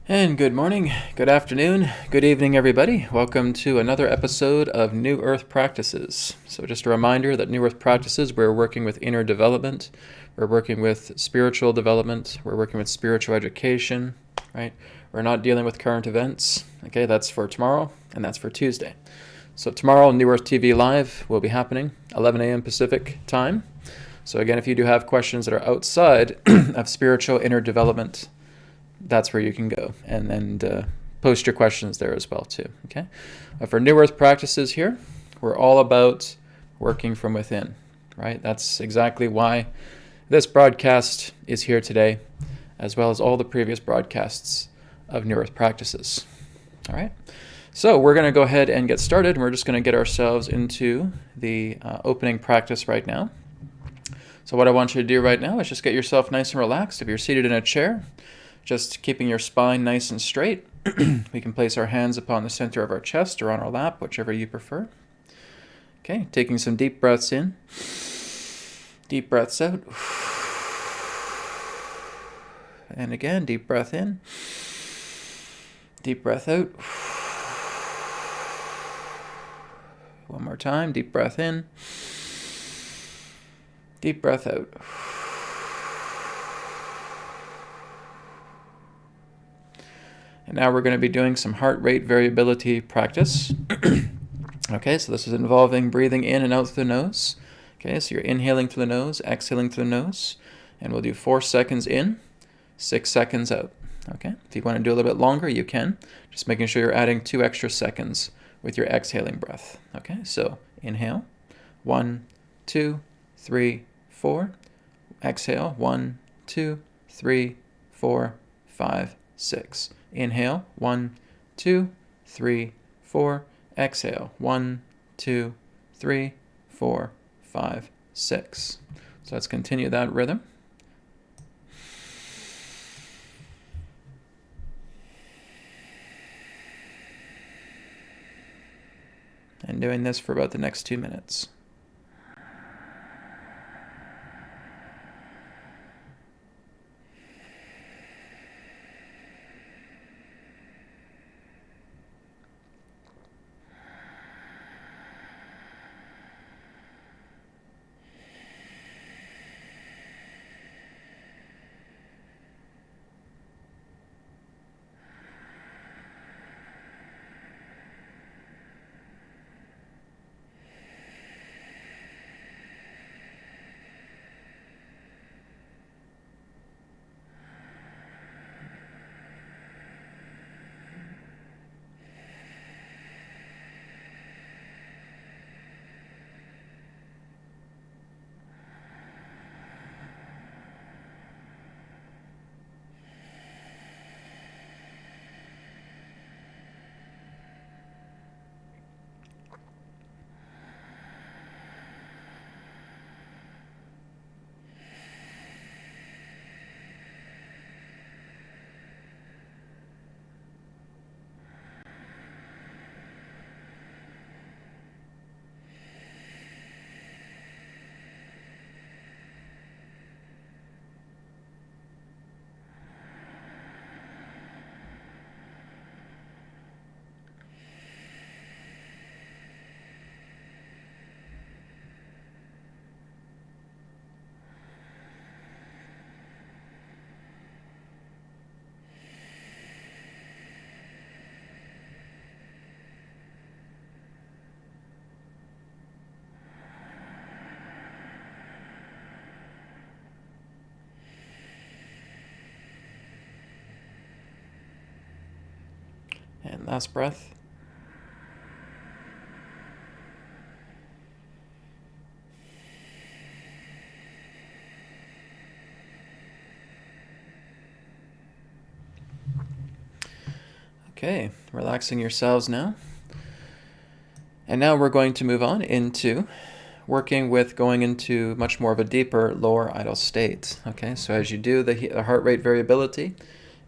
And good morning, good afternoon, good evening, everybody. Welcome to another episode of New Earth Practices. So just a reminder that New Earth Practices, we're working with inner development, we're working with spiritual development, we're working with spiritual education, right? We're not dealing with current events. Okay, that's for tomorrow, and that's for Tuesday. So tomorrow, New Earth TV Live will be happening, 11 a.m. Pacific time. So again, if you do have questions that are outside of spiritual inner development, that's where you can go and post your questions there as well too. Okay. For New Earth Practices here, we're all about working from within, right? That's exactly why this broadcast is here today, as well as all the previous broadcasts of New Earth Practices. All right. So we're going to go ahead and get started. We're just going to get ourselves into the opening practice right now. So what I want you to do right now is just get yourself nice and relaxed. If you're seated in a chair, just keeping your spine nice and straight. We can place our hands upon the center of our chest or on our lap, whichever you prefer. Okay, taking some deep breaths in, deep breaths out. And again, deep breath in, deep breath out. One more time, deep breath in, deep breath out. And now we're going to be doing some heart rate variability practice. Okay, so this is involving breathing in and out through the nose. Okay, so you're inhaling through the nose, exhaling through the nose, and we'll do 4 seconds in, 6 seconds out. Okay, if you want to do a little bit longer, you can. Just making sure you're adding 2 extra seconds with your exhaling breath. Okay, so inhale, 1, 2, 3, 4. Exhale, 1, 2, 3, 4, 5, 6. Inhale, 1, 2, 3, 4. Exhale, 1, 2, 3, 4, 5, 6. So let's continue that rhythm. And doing this for about the next 2 minutes. And last breath. Okay, relaxing yourselves now. And now we're going to move on into working with going into much more of a deeper lower idle state. Okay, so as you do the heart rate variability,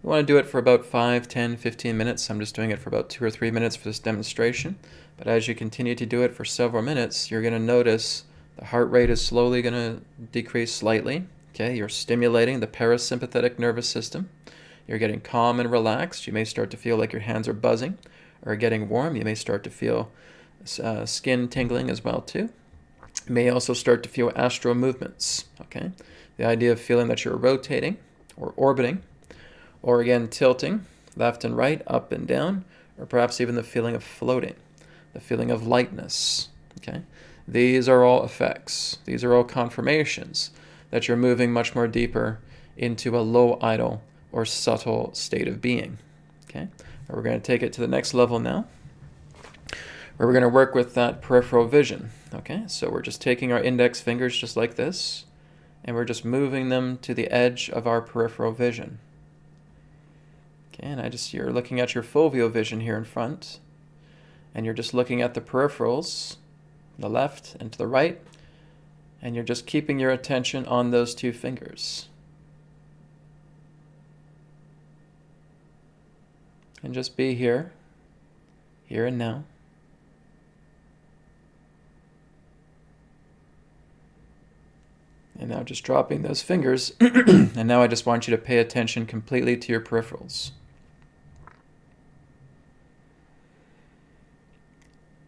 you want to do it for about 5, 10, 15 minutes. I'm just doing it for about 2 or 3 minutes for this demonstration. But as you continue to do it for several minutes, you're going to notice the heart rate is slowly going to decrease slightly. Okay, you're stimulating the parasympathetic nervous system. you're getting calm and relaxed. You may start to feel like your hands are buzzing or getting warm. You may start to feel skin tingling as well too. You may also start to feel astral movements, okay? The idea of feeling that you're rotating or orbiting, or again tilting left and right, up and down, or perhaps even the feeling of floating, the feeling of lightness, okay? These are all effects. These are all confirmations that you're moving much more deeper into a low idle or subtle state of being, okay? We're going to take it to the next level now, where we're going to work with that peripheral vision, okay? So we're just taking our index fingers just like this, and we're just moving them to the edge of our peripheral vision. Okay, and you're looking at your foveal vision here in front, and you're just looking at the peripherals, the left and to the right, and you're just keeping your attention on those two fingers. And just be here and now. And now just dropping those fingers, and now I just want you to pay attention completely to your peripherals.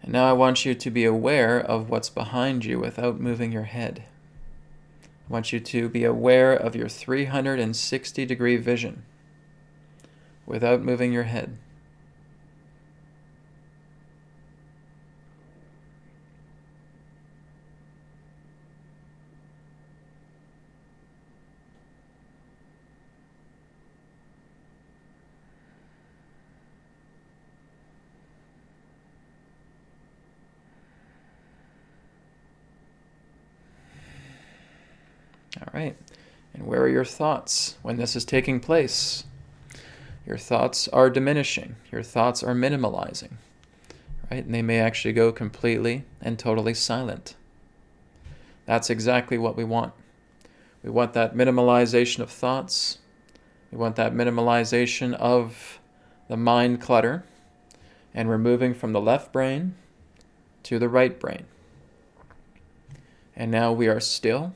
And now I want you to be aware of what's behind you without moving your head. I want you to be aware of your 360-degree vision without moving your head. All right, and where are your thoughts when this is taking place? Your thoughts are diminishing. Your thoughts are minimalizing, right? And they may actually go completely and totally silent. That's exactly what we want. We want that minimalization of thoughts. We want that minimalization of the mind clutter. And we're moving from the left brain to the right brain. And now we are still.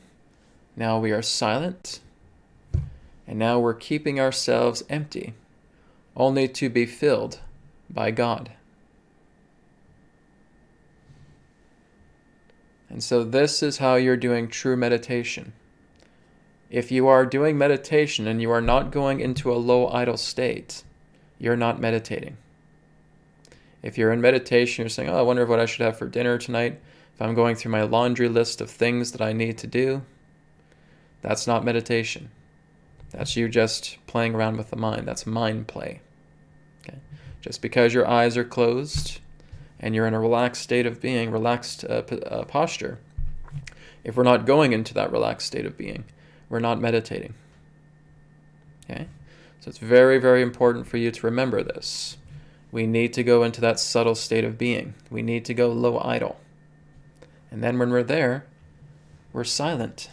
Now we are silent, and now we're keeping ourselves empty, only to be filled by God. And so this is how you're doing true meditation. If you are doing meditation and you are not going into a low idle state, you're not meditating. If you're in meditation, you're saying, oh, I wonder what I should have for dinner tonight. If I'm going through my laundry list of things that I need to do, that's not meditation. That's you just playing around with the mind. That's mind play. Okay? Just because your eyes are closed and you're in a relaxed state of being, relaxed posture, if we're not going into that relaxed state of being, we're not meditating. Okay? So it's very, very important for you to remember this. We need to go into that subtle state of being. We need to go low idle. And then when we're there, we're silent.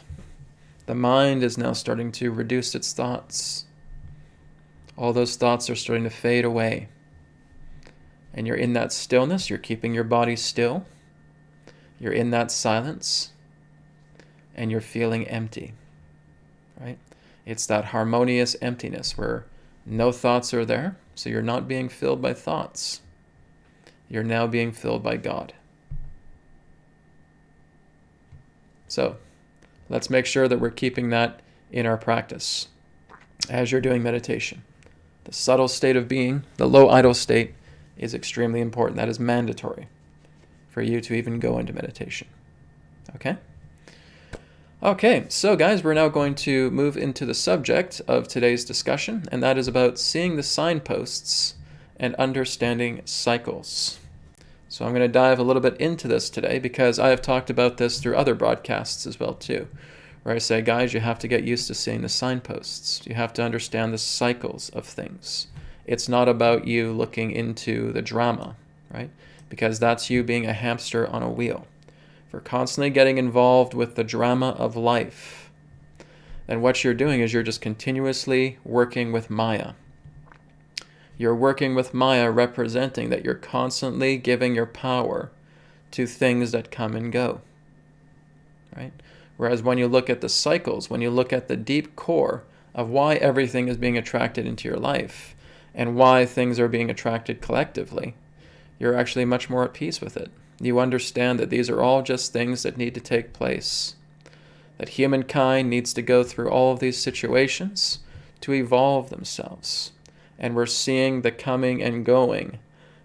The mind is now starting to reduce its thoughts. All those thoughts are starting to fade away. And you're in that stillness. You're keeping your body still. You're in that silence. And you're feeling empty. Right? It's that harmonious emptiness where no thoughts are there. So you're not being filled by thoughts. You're now being filled by God. So, let's make sure that we're keeping that in our practice as you're doing meditation. The subtle state of being, the low idle state, is extremely important. That is mandatory for you to even go into meditation. Okay? Okay, so guys, we're now going to move into the subject of today's discussion, and that is about seeing the signposts and understanding cycles. So I'm going to dive a little bit into this today because I have talked about this through other broadcasts as well too, where I say, guys, you have to get used to seeing the signposts. You have to understand the cycles of things. It's not about you looking into the drama, right? Because that's you being a hamster on a wheel. If you're constantly getting involved with the drama of life, then what you're doing is you're just continuously working with Maya. You're working with Maya, representing that you're constantly giving your power to things that come and go, right? Whereas when you look at the cycles, when you look at the deep core of why everything is being attracted into your life and why things are being attracted collectively, you're actually much more at peace with it. You understand that these are all just things that need to take place, that humankind needs to go through all of these situations to evolve themselves. And we're seeing the coming and going,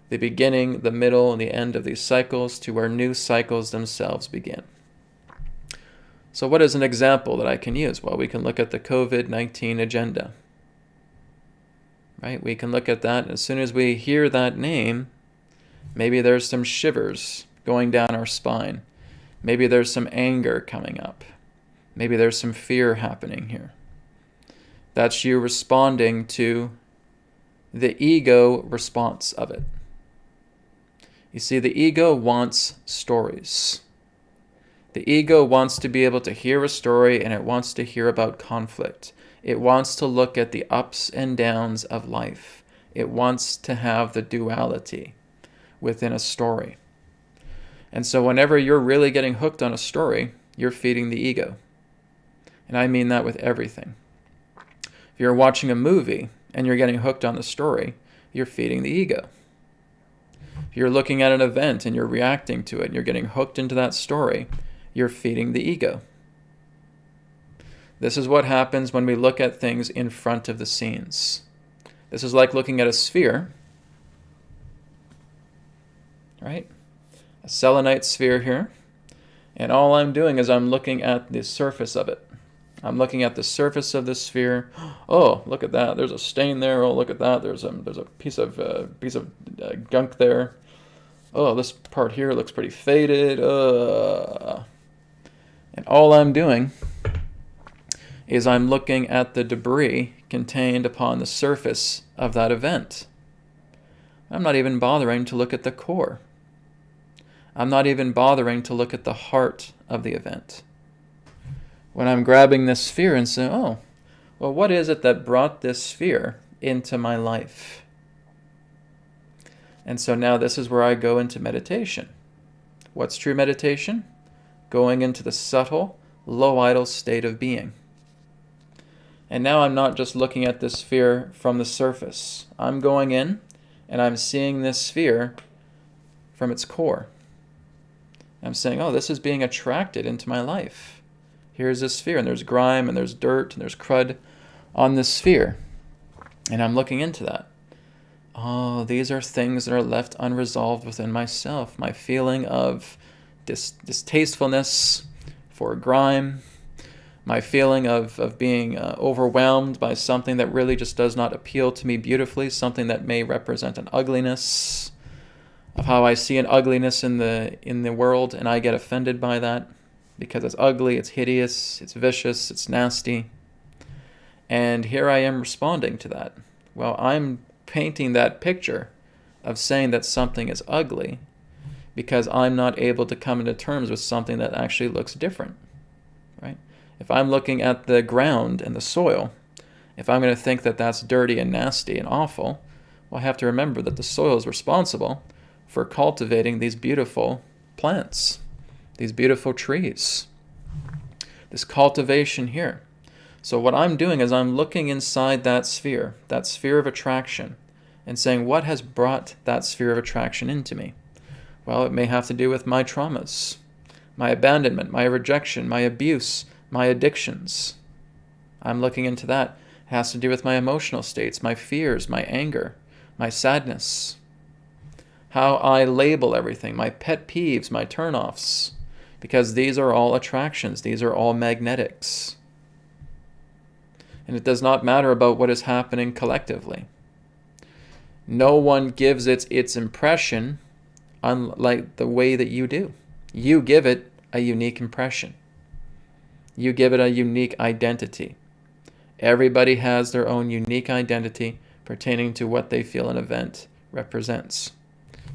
the beginning, the middle, and the end of these cycles to where new cycles themselves begin. So what is an example that I can use? Well, we can look at the COVID-19 agenda. Right? We can look at that, and as soon as we hear that name, maybe there's some shivers going down our spine. Maybe there's some anger coming up. Maybe there's some fear happening here. That's you responding to the ego response of it. You see, the ego wants stories. The ego wants to be able to hear a story, and it wants to hear about conflict. It wants to look at the ups and downs of life. It wants to have the duality within a story. And so whenever you're really getting hooked on a story, you're feeding the ego. And I mean that with everything. If you're watching a movie and you're getting hooked on the story, you're feeding the ego. If you're looking at an event and you're reacting to it and you're getting hooked into that story, you're feeding the ego. This is what happens when we look at things in front of the scenes. This is like looking at a sphere, right? A selenite sphere here. And all I'm doing is I'm looking at the surface of it. I'm looking at the surface of the sphere. Oh, look at that. There's a stain there. Oh, look at that. There's a piece of gunk there. Oh, this part here looks pretty faded. And all I'm doing is I'm looking at the debris contained upon the surface of that event. I'm not even bothering to look at the core. I'm not even bothering to look at the heart of the event. When I'm grabbing this sphere and saying, oh, well, what is it that brought this sphere into my life? And so now this is where I go into meditation. What's true meditation? Going into the subtle, low idle state of being. And now I'm not just looking at this sphere from the surface. I'm going in and I'm seeing this sphere from its core. I'm saying, oh, this is being attracted into my life. Here's this sphere, and there's grime, and there's dirt, and there's crud on this sphere. And I'm looking into that. Oh, these are things that are left unresolved within myself. My feeling of distastefulness for grime, my feeling of being overwhelmed by something that really just does not appeal to me beautifully, something that may represent an ugliness, of how I see an ugliness in the world, and I get offended by that. Because it's ugly, it's hideous, it's vicious, it's nasty. And here I am responding to that. Well, I'm painting that picture of saying that something is ugly because I'm not able to come into terms with something that actually looks different, right? If I'm looking at the ground and the soil, if I'm going to think that that's dirty and nasty and awful, well, I have to remember that the soil is responsible for cultivating these beautiful plants. These beautiful trees, this cultivation here. So what I'm doing is I'm looking inside that sphere of attraction, and saying, what has brought that sphere of attraction into me? Well, it may have to do with my traumas, my abandonment, my rejection, my abuse, my addictions. I'm looking into that. It has to do with my emotional states, my fears, my anger, my sadness, how I label everything, my pet peeves, my turn-offs. Because these are all attractions. These are all magnetics. And it does not matter about what is happening collectively. No one gives its impression unlike the way that you do. You give it a unique impression. You give it a unique identity. Everybody has their own unique identity pertaining to what they feel an event represents.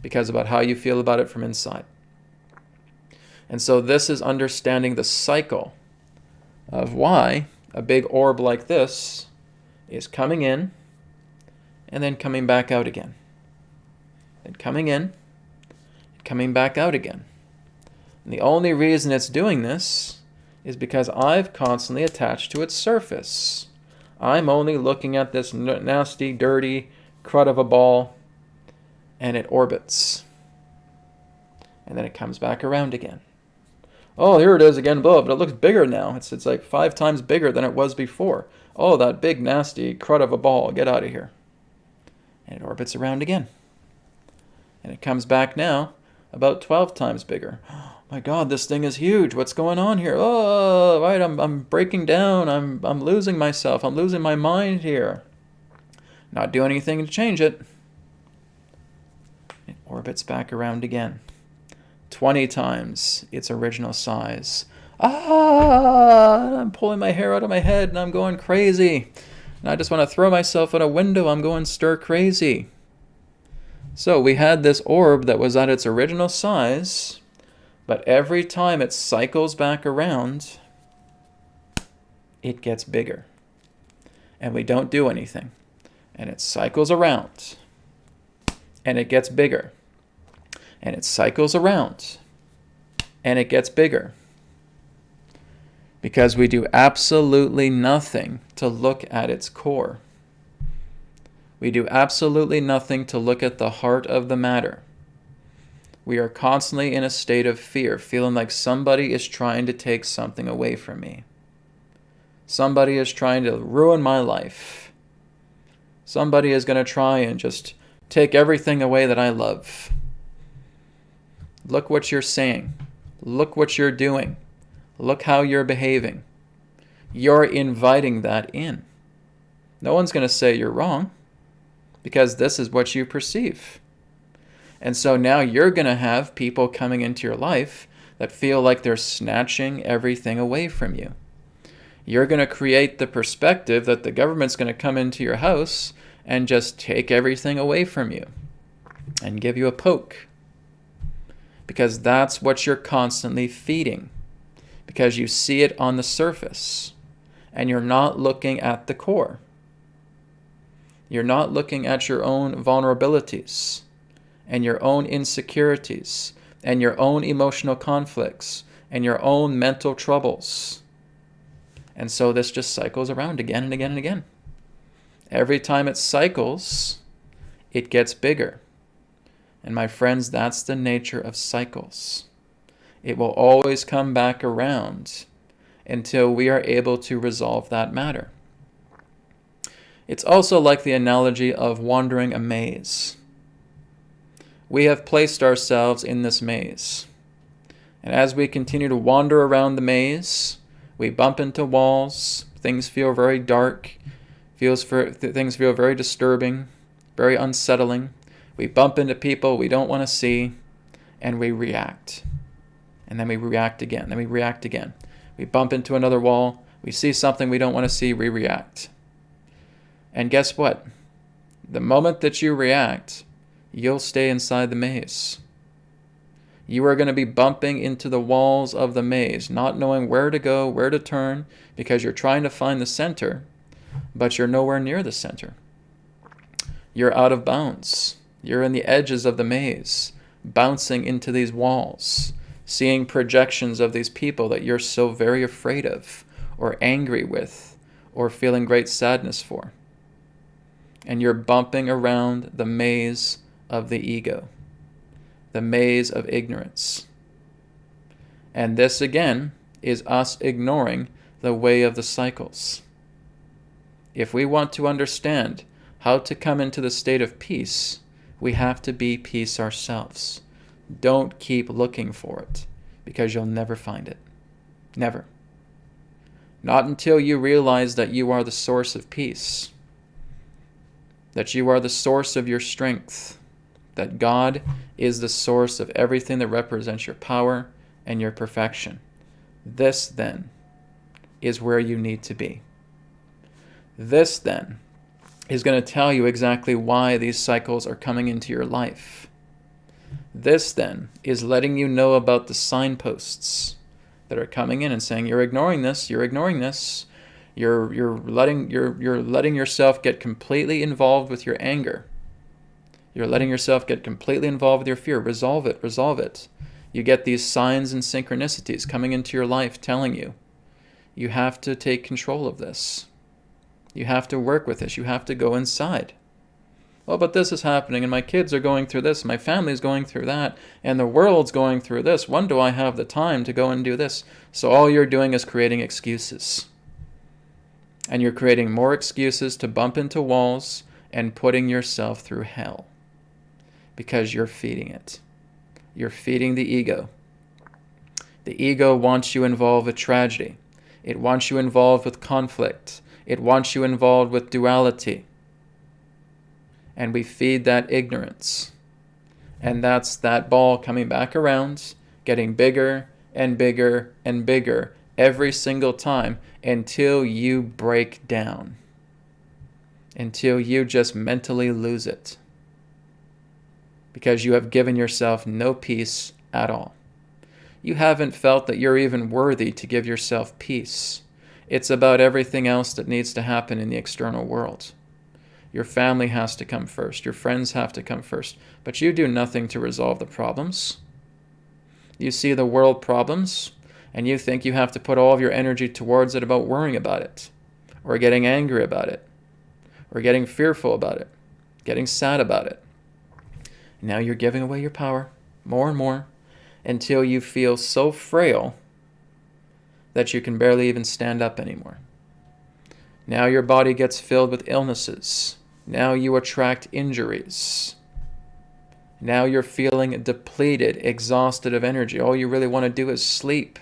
Because about how you feel about it from inside. And so this is understanding the cycle of why a big orb like this is coming in and then coming back out again. And coming in and coming back out again. And the only reason it's doing this is because I've constantly attached to its surface. I'm only looking at this nasty, dirty crud of a ball, and it orbits. And then it comes back around again. Oh, here it is again, but it looks bigger now. It's like 5 times bigger than it was before. Oh, that big, nasty crud of a ball, get out of here. And it orbits around again. And it comes back now about 12 times bigger. Oh my God, this thing is huge. What's going on here? Oh, right, I'm breaking down. I'm losing myself. I'm losing my mind here. Not doing anything to change it. It orbits back around again. 20 times its original size. I'm pulling my hair out of my head and I'm going crazy. And I just want to throw myself out a window. I'm going stir crazy. So we had this orb that was at its original size, but every time it cycles back around, it gets bigger. And we don't do anything. And it cycles around. And it gets bigger. And it cycles around. And it gets bigger. Because we do absolutely nothing to look at its core. We do absolutely nothing to look at the heart of the matter. We are constantly in a state of fear, feeling like somebody is trying to take something away from me. Somebody is trying to ruin my life. Somebody is going to try and just take everything away that I love. Look what you're saying. Look what you're doing. Look how you're behaving. You're inviting that in. No one's going to say you're wrong because this is what you perceive. And so now you're going to have people coming into your life that feel like they're snatching everything away from you. You're going to create the perspective that the government's going to come into your house and just take everything away from you and give you a poke. Because that's what you're constantly feeding. Because you see it on the surface and you're not looking at the core. You're not looking at your own vulnerabilities and your own insecurities and your own emotional conflicts and your own mental troubles. And so this just cycles around again and again and again. Every time it cycles, it gets bigger. And my friends, that's the nature of cycles. It will always come back around until we are able to resolve that matter. It's also like the analogy of wandering a maze. We have placed ourselves in this maze. And as we continue to wander around the maze, we bump into walls, things feel very dark, things feel very disturbing, very unsettling. We bump into people we don't want to see, and we react. And then we react again, then we react again. We bump into another wall, we see something we don't want to see, we react. And guess what? The moment that you react, you'll stay inside the maze. You are going to be bumping into the walls of the maze, not knowing where to go, where to turn, because you're trying to find the center, but you're nowhere near the center. You're out of bounds. You're in the edges of the maze, bouncing into these walls, seeing projections of these people that you're so very afraid of, or angry with, or feeling great sadness for. And you're bumping around the maze of the ego, the maze of ignorance. And this, again, is us ignoring the way of the cycles. If we want to understand how to come into the state of peace, we have to be peace ourselves. Don't keep looking for it, because you'll never find it. Never. Not until you realize that you are the source of peace, that you are the source of your strength, that God is the source of everything that represents your power and your perfection. This, then, is where you need to be. This, then, is going to tell you exactly why these cycles are coming into your life. This, then, is letting you know about the signposts that are coming in and saying, you're ignoring this, you're ignoring this. You're letting yourself get completely involved with your anger. You're letting yourself get completely involved with your fear. Resolve it, resolve it. You get these signs and synchronicities coming into your life telling you, you have to take control of this. You have to work with this. You have to go inside. Well, but this is happening, and my kids are going through this, my family's going through that, and the world's going through this. When do I have the time to go and do this? So all you're doing is creating excuses. And you're creating more excuses to bump into walls and putting yourself through hell. Because you're feeding it. You're feeding the ego. The ego wants you involved with tragedy. It wants you involved with conflict. It wants you involved with duality. And we feed that ignorance. And that's that ball coming back around, getting bigger and bigger and bigger every single time until you break down. Until you just mentally lose it. Because you have given yourself no peace at all. You haven't felt that you're even worthy to give yourself peace. It's about everything else that needs to happen in the external world. Your family has to come first. Your friends have to come first. But you do nothing to resolve the problems. You see the world problems, and you think you have to put all of your energy towards it about worrying about it, or getting angry about it, or getting fearful about it, getting sad about it. Now you're giving away your power more and more until you feel so frail that you can barely even stand up anymore. Now your body gets filled with illnesses. Now you attract injuries. Now you're feeling depleted, exhausted of energy. All you really want to do is sleep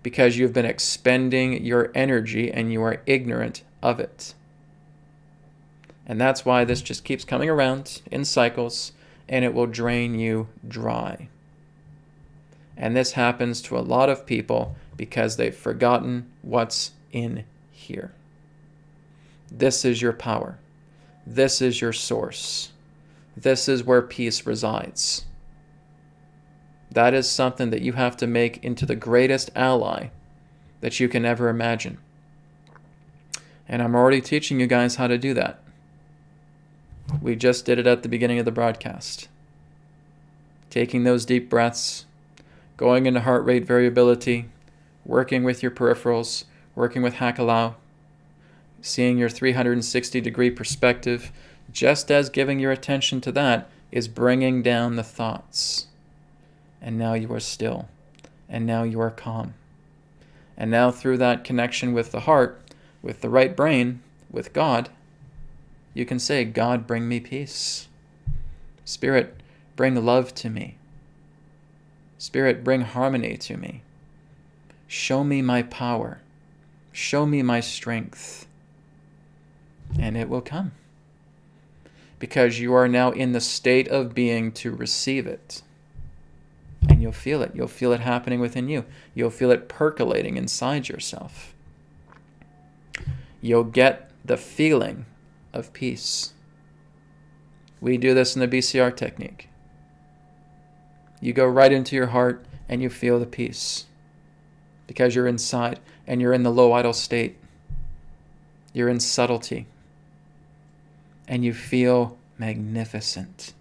because you've been expending your energy and you are ignorant of it. And that's why this just keeps coming around in cycles, and it will drain you dry. And this happens to a lot of people because they've forgotten what's in here. This is your power. This is your source. This is where peace resides. That is something that you have to make into the greatest ally that you can ever imagine. And I'm already teaching you guys how to do that. We just did it at the beginning of the broadcast. Taking those deep breaths, going into heart rate variability, working with your peripherals, working with Hakalau, seeing your 360-degree perspective, just as giving your attention to that is bringing down the thoughts. And now you are still, and now you are calm. And now through that connection with the heart, with the right brain, with God, you can say, God, bring me peace. Spirit, bring love to me. Spirit, bring harmony to me. Show me my power. Show me my strength. And it will come. Because you are now in the state of being to receive it. And you'll feel it. You'll feel it happening within you. You'll feel it percolating inside yourself. You'll get the feeling of peace. We do this in the BCR technique. You go right into your heart and you feel the peace. Because you're inside and you're in the low idle state. You're in subtlety. And you feel magnificent.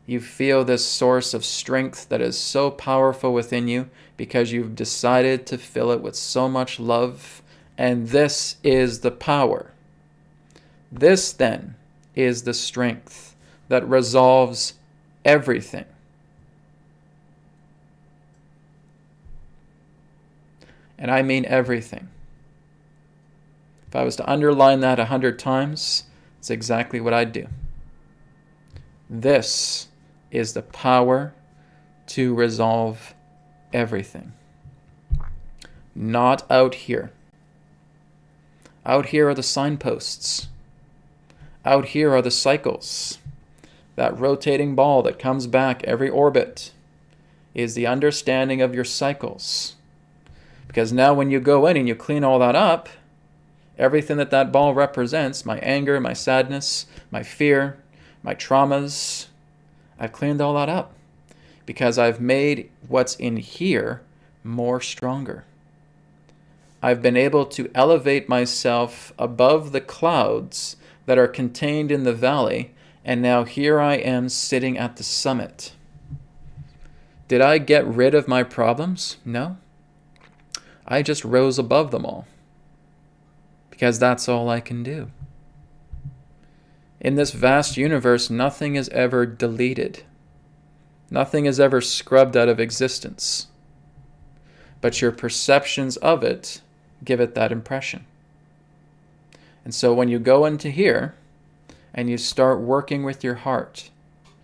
You feel this source of strength that is so powerful within you because you've decided to fill it with so much love. And this is the power. This, then, is the strength that resolves everything. And I mean everything. If I was to underline that 100 times, it's exactly what I'd do. This is the power to resolve everything. Not out here. Out here are the signposts. Out here are the cycles. That rotating ball that comes back every orbit is the understanding of your cycles. Because now when you go in and you clean all that up, everything that that ball represents, my anger, my sadness, my fear, my traumas, I've cleaned all that up. Because I've made what's in here more stronger. I've been able to elevate myself above the clouds that are contained in the valley, and now here I am sitting at the summit. Did I get rid of my problems? No. I just rose above them all. because that's all I can do. In this vast universe, nothing is ever deleted. Nothing is ever scrubbed out of existence. But your perceptions of it give it that impression. And so when you go into here and you start working with your heart,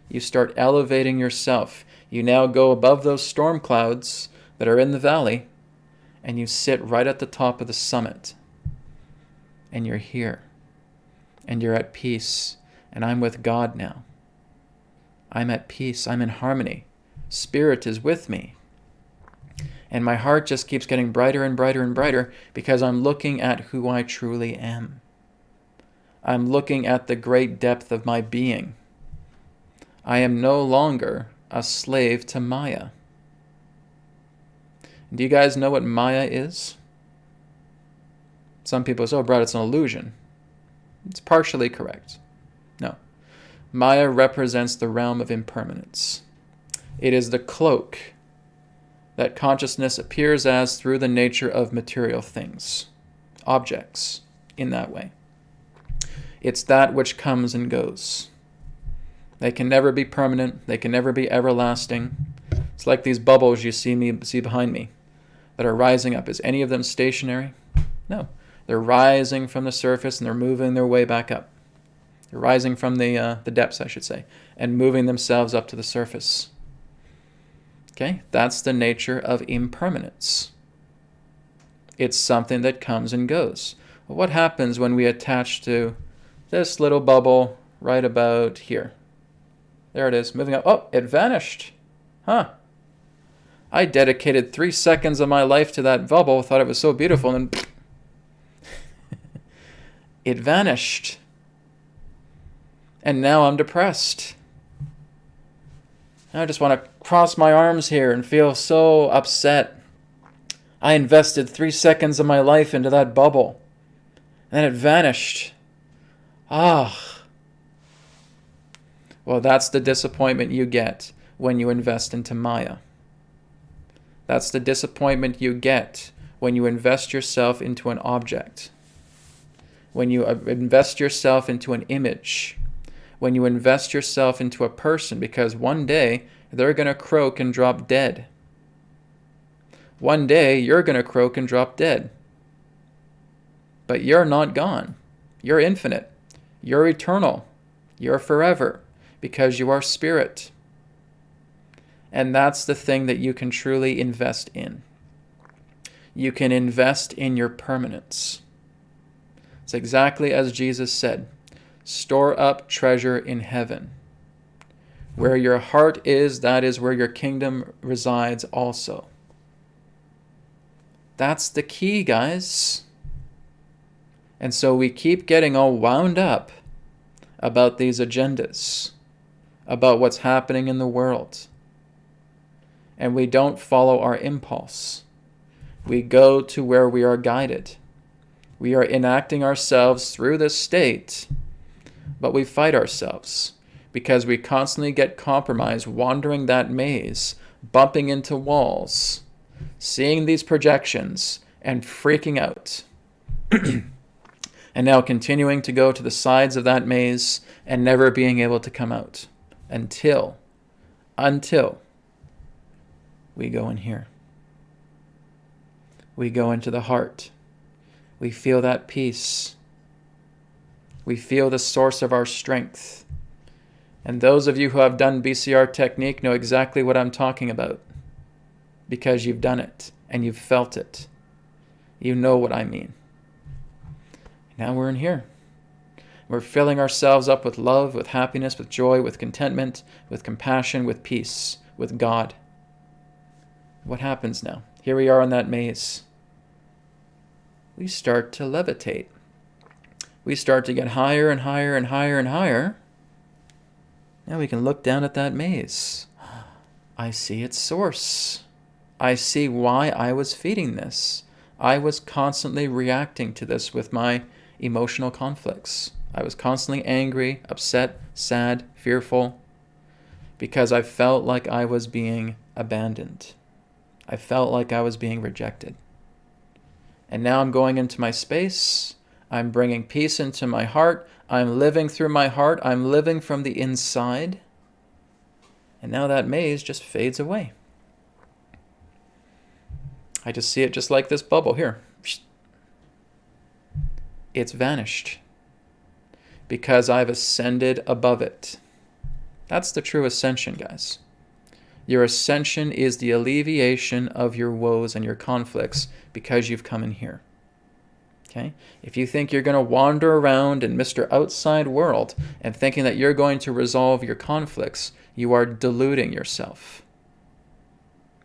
you start elevating yourself. You now go above those storm clouds that are in the valley, and you sit right at the top of the summit. And you're here. And you're at peace. And I'm with God now. I'm at peace. I'm in harmony. Spirit is with me. And my heart just keeps getting brighter and brighter and brighter because I'm looking at who I truly am. I'm looking at the great depth of my being. I am no longer a slave to Maya. Do you guys know what Maya is? Some people say, oh, Brad, it's an illusion. It's partially correct. No. Maya represents the realm of impermanence. It is the cloak that consciousness appears as through the nature of material things, objects, in that way. It's that which comes and goes. They can never be permanent. They can never be everlasting. It's like these bubbles you see behind me that are rising up. Is any of them stationary? No. They're rising from the surface and they're moving their way back up. They're rising from the depths, I should say, and moving themselves up to the surface. Okay? That's the nature of impermanence. It's something that comes and goes. Well, what happens when we attach to this little bubble right about here? There it is, moving up. Oh, it vanished. Huh. I dedicated 3 seconds of my life to that bubble, thought it was so beautiful, and then it vanished. And now I'm depressed. I just want to cross my arms here and feel so upset. I invested 3 seconds of my life into that bubble, and then it vanished. Ah. Well, that's the disappointment you get when you invest into Maya. That's the disappointment you get when you invest yourself into an object. When you invest yourself into an image. When you invest yourself into a person, because one day they're going to croak and drop dead. One day you're going to croak and drop dead. But you're not gone. You're infinite. You're eternal. You're forever, because you are spirit. And that's the thing that you can truly invest in. You can invest in your permanence. It's exactly as Jesus said, store up treasure in heaven. Where your heart is, that is where your kingdom resides also. That's the key, guys. And so we keep getting all wound up about these agendas, about what's happening in the world. And we don't follow our impulse. We go to where we are guided. We are enacting ourselves through this state, but we fight ourselves because we constantly get compromised, wandering that maze, bumping into walls, seeing these projections, and freaking out. And now continuing to go to the sides of that maze and never being able to come out until we go in here. We go into the heart. We feel that peace. We feel the source of our strength. And those of you who have done BCR technique know exactly what I'm talking about, because you've done it and you've felt it. You know what I mean. Now we're in here. We're filling ourselves up with love, with happiness, with joy, with contentment, with compassion, with peace, with God. What happens now? Here we are on that maze. We start to levitate. We start to get higher and higher and higher and higher. Now we can look down at that maze. I see its source. I see why I was feeding this. I was constantly reacting to this with my emotional conflicts. I was constantly angry, upset, sad, fearful, because I felt like I was being abandoned. I felt like I was being rejected. And now I'm going into my space. I'm bringing peace into my heart. I'm living through my heart. I'm living from the inside. And now that maze just fades away. I just see it just like this bubble here. It's vanished because I've ascended above it. That's the true ascension, guys. Your ascension is the alleviation of your woes and your conflicts because you've come in here. Okay? If you think you're going to wander around in Mr. Outside World and thinking that you're going to resolve your conflicts, you are deluding yourself.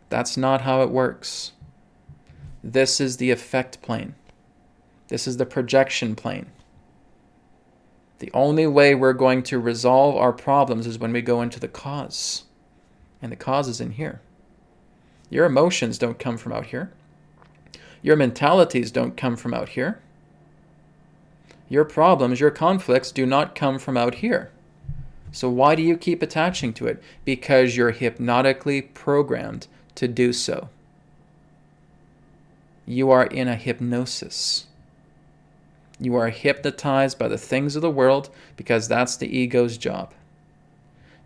That's not how it works. This is the effect plane. This is the projection plane. The only way we're going to resolve our problems is when we go into the cause. And the cause is in here. Your emotions don't come from out here. Your mentalities don't come from out here. Your problems, your conflicts do not come from out here. So why do you keep attaching to it? Because you're hypnotically programmed to do so. You are in a hypnosis. You are hypnotized by the things of the world because that's the ego's job.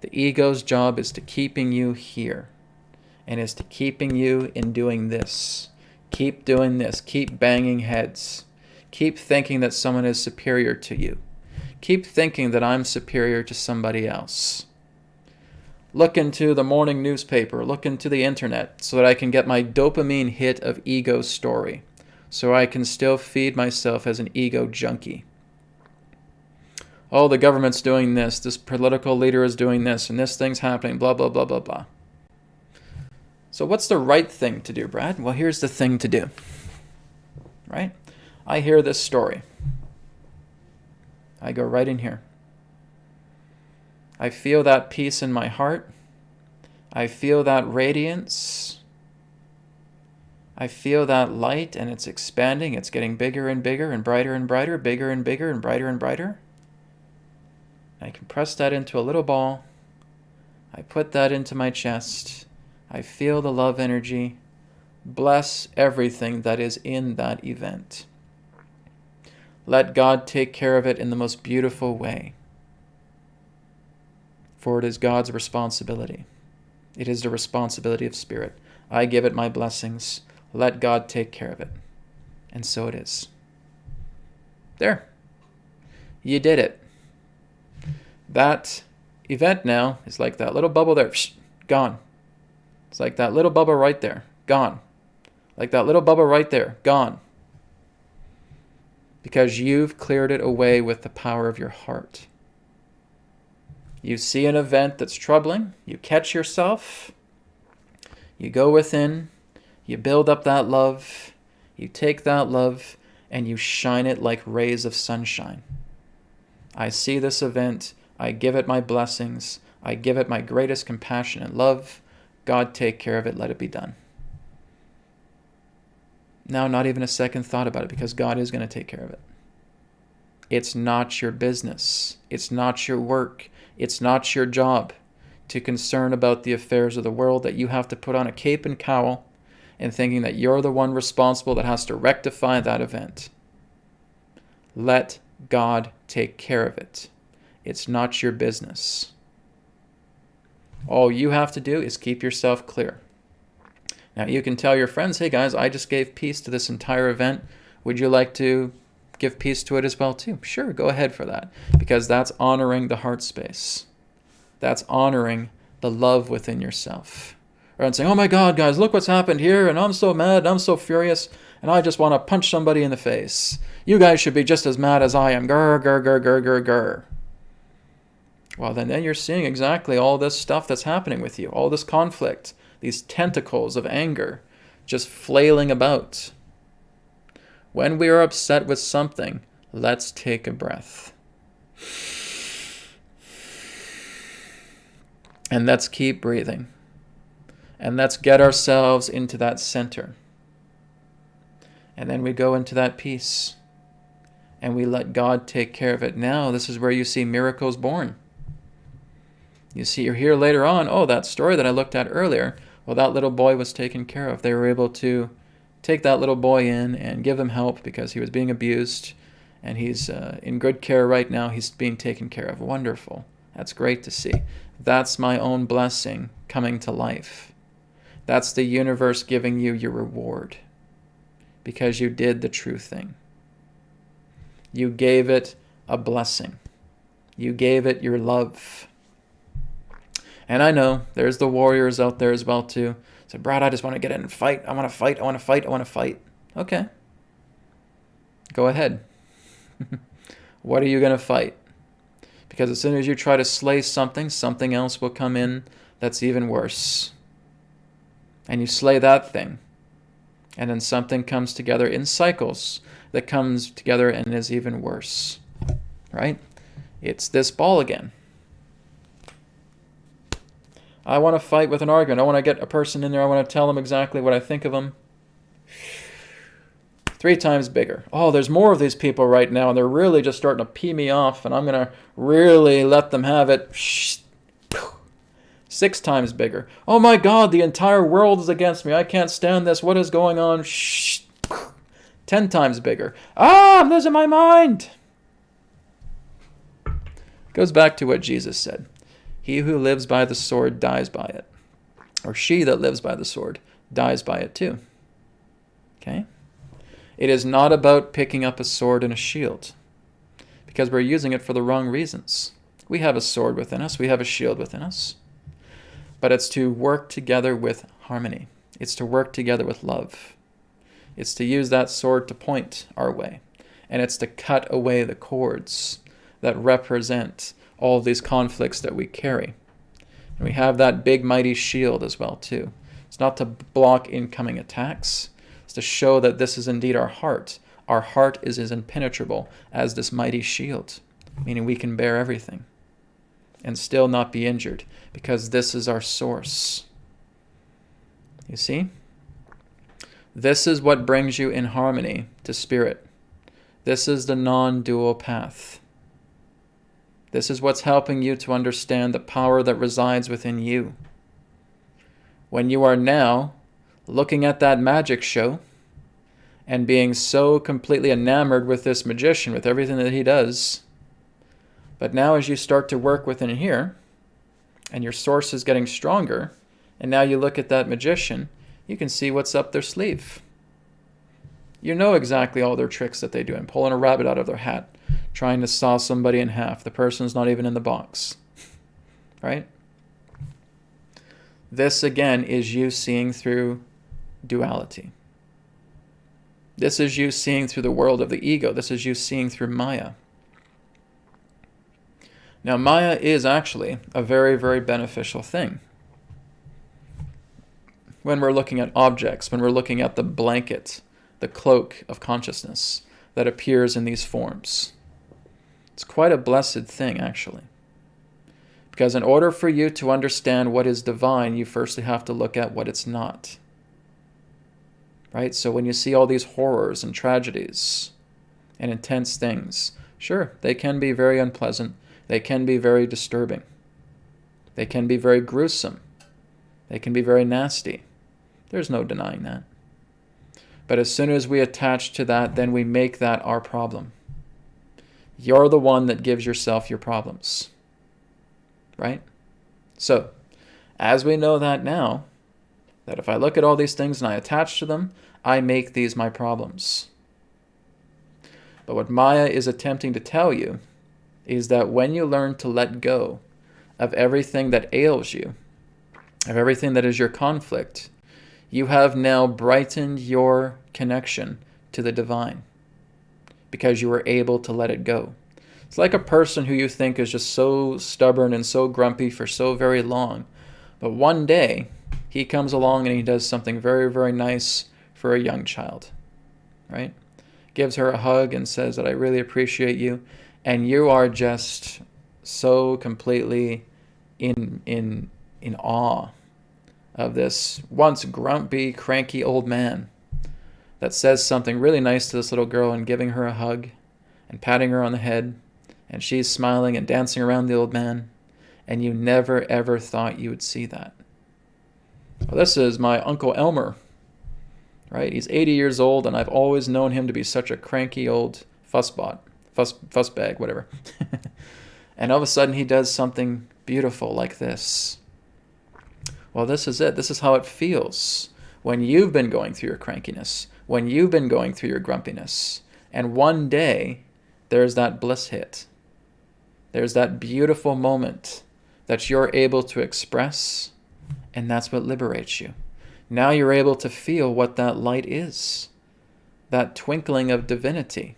The ego's job is to keeping you here and is to keeping you in doing this. Keep doing this. Keep banging heads. Keep thinking that someone is superior to you. Keep thinking that I'm superior to somebody else. Look into the morning newspaper. Look into the internet so that I can get my dopamine hit of ego story. So I can still feed myself as an ego junkie. Oh, the government's doing this political leader is doing this, and this thing's happening, blah, blah, blah, blah, blah. So what's the right thing to do, Brad? Well, here's the thing to do, right? I hear this story. I go right in here. I feel that peace in my heart. I feel that radiance. I feel that light, and it's expanding. It's getting bigger and bigger and brighter and brighter, bigger and bigger and brighter and brighter. I compress that into a little ball. I put that into my chest. I feel the love energy. Bless everything that is in that event. Let God take care of it in the most beautiful way. For it is God's responsibility. It is the responsibility of Spirit. I give it my blessings. Let God take care of it. And so it is. There. You did it. That event now is like that little bubble there. Gone. It's like that little bubble right there. Gone. Like that little bubble right there. Gone. Because you've cleared it away with the power of your heart. You see an event that's troubling. You catch yourself. You go within. You build up that love. You take that love and you shine it like rays of sunshine. I see this event. I give it my blessings. I give it my greatest compassion and love. God, take care of it. Let it be done. Now, not even a second thought about it because God is going to take care of it. It's not your business. It's not your work. It's not your job to concern about the affairs of the world that you have to put on a cape and cowl and thinking that you're the one responsible that has to rectify that event. Let God take care of it. It's not your business. All you have to do is keep yourself clear. Now, you can tell your friends, hey guys, I just gave peace to this entire event. Would you like to give peace to it as well too? Sure, go ahead for that. Because that's honoring the heart space. That's honoring the love within yourself. Rather than saying, oh my God, guys, look what's happened here, and I'm so mad, and I'm so furious, and I just want to punch somebody in the face. You guys should be just as mad as I am. Grr, grr, grr, grr, grr, grr. Well, then you're seeing exactly all this stuff that's happening with you, all this conflict, these tentacles of anger just flailing about. When we are upset with something, let's take a breath. And let's keep breathing. And let's get ourselves into that center. And then we go into that peace. And we let God take care of it. Now, this is where you see miracles born. You see, you're here later on, oh, that story that I looked at earlier, well, that little boy was taken care of. They were able to take that little boy in and give him help because he was being abused. and he's in good care right now. He's being taken care of. Wonderful. That's great to see. That's my own blessing coming to life. That's the universe giving you your reward because you did the true thing. You gave it a blessing. You gave it your love. And I know there's the warriors out there as well too. So, Brad, I just want to get in and fight. I want to fight. I want to fight. I want to fight. Okay. Go ahead. What are you going to fight? Because as soon as you try to slay something, something else will come in that's even worse. And you slay that thing. And then something comes together in cycles that comes together and is even worse. Right? It's this ball again. I want to fight with an argument. I want to get a person in there. I want to tell them exactly what I think of them. 3 times bigger. Oh, there's more of these people right now, and they're really just starting to pee me off, and I'm going to really let them have it. 6 times bigger. Oh my God, the entire world is against me. I can't stand this. What is going on? 10 times bigger. I'm losing my mind. Goes back to what Jesus said. He who lives by the sword dies by it. Or she that lives by the sword dies by it too. Okay? It is not about picking up a sword and a shield, because we're using it for the wrong reasons. We have a sword within us. We have a shield within us. But it's to work together with harmony. It's to work together with love. It's to use that sword to point our way. And it's to cut away the cords that represent all of these conflicts that we carry. And we have that big mighty shield as well too. It's not to block incoming attacks. It's to show that this is indeed our heart. Our heart is as impenetrable as this mighty shield, meaning we can bear everything and still not be injured, because this is our source. You see? This is what brings you in harmony to spirit. This is the non-dual path. This is what's helping you to understand the power that resides within you. When you are now looking at that magic show and being so completely enamored with this magician, with everything that he does, but now as you start to work within here, and your source is getting stronger, and now you look at that magician, you can see what's up their sleeve. You know exactly all their tricks that they do, and pulling a rabbit out of their hat, trying to saw somebody in half. The person's not even in the box. Right? This, again, is you seeing through duality. This is you seeing through the world of the ego. This is you seeing through Maya. Now, Maya is actually a very, very beneficial thing. When we're looking at objects, when we're looking at the blanket, the cloak of consciousness that appears in these forms. It's quite a blessed thing, actually. Because in order for you to understand what is divine, you firstly have to look at what it's not. Right? So when you see all these horrors and tragedies and intense things, sure, they can be very unpleasant. They can be very disturbing. They can be very gruesome. They can be very nasty. There's no denying that. But as soon as we attach to that, then we make that our problem. You're the one that gives yourself your problems. Right? So, as we know that now, that if I look at all these things and I attach to them, I make these my problems. But what Maya is attempting to tell you is that when you learn to let go of everything that ails you, of everything that is your conflict, you have now brightened your connection to the divine because you were able to let it go. It's like a person who you think is just so stubborn and so grumpy for so very long, but one day he comes along and he does something very, very nice for a young child, right? Gives her a hug and says that I really appreciate you, and you are just so completely in awe of this once grumpy, cranky old man that says something really nice to this little girl and giving her a hug and patting her on the head, and she's smiling and dancing around the old man, and you never ever thought you would see that. Well, this is my Uncle Elmer, right? He's 80 years old, and I've always known him to be such a cranky old fussbot. fuss bag, whatever. And all of a sudden he does something beautiful like this. Well, this is it. This is how it feels when you've been going through your crankiness, when you've been going through your grumpiness. And one day, there's that bliss hit. There's that beautiful moment that you're able to express, and that's what liberates you. Now you're able to feel what that light is, that twinkling of divinity,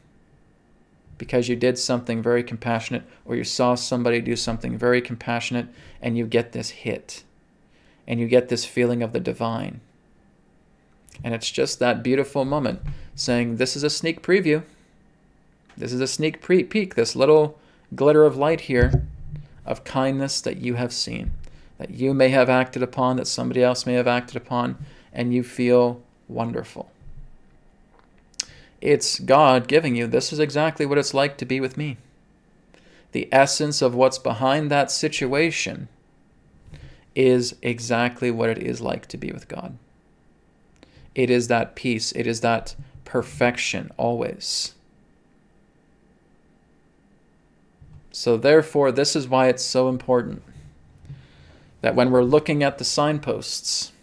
because you did something very compassionate, or you saw somebody do something very compassionate, and you get this hit, and you get this feeling of the divine. And it's just that beautiful moment saying, this is a sneak preview. This is a sneak peek, this little glitter of light here of kindness that you have seen, that you may have acted upon, that somebody else may have acted upon, and you feel wonderful. It's God giving you, this is exactly what it's like to be with me. The essence of what's behind that situation is exactly what it is like to be with God. It is that peace. It is that perfection always. So therefore, this is why it's so important that when we're looking at the signposts,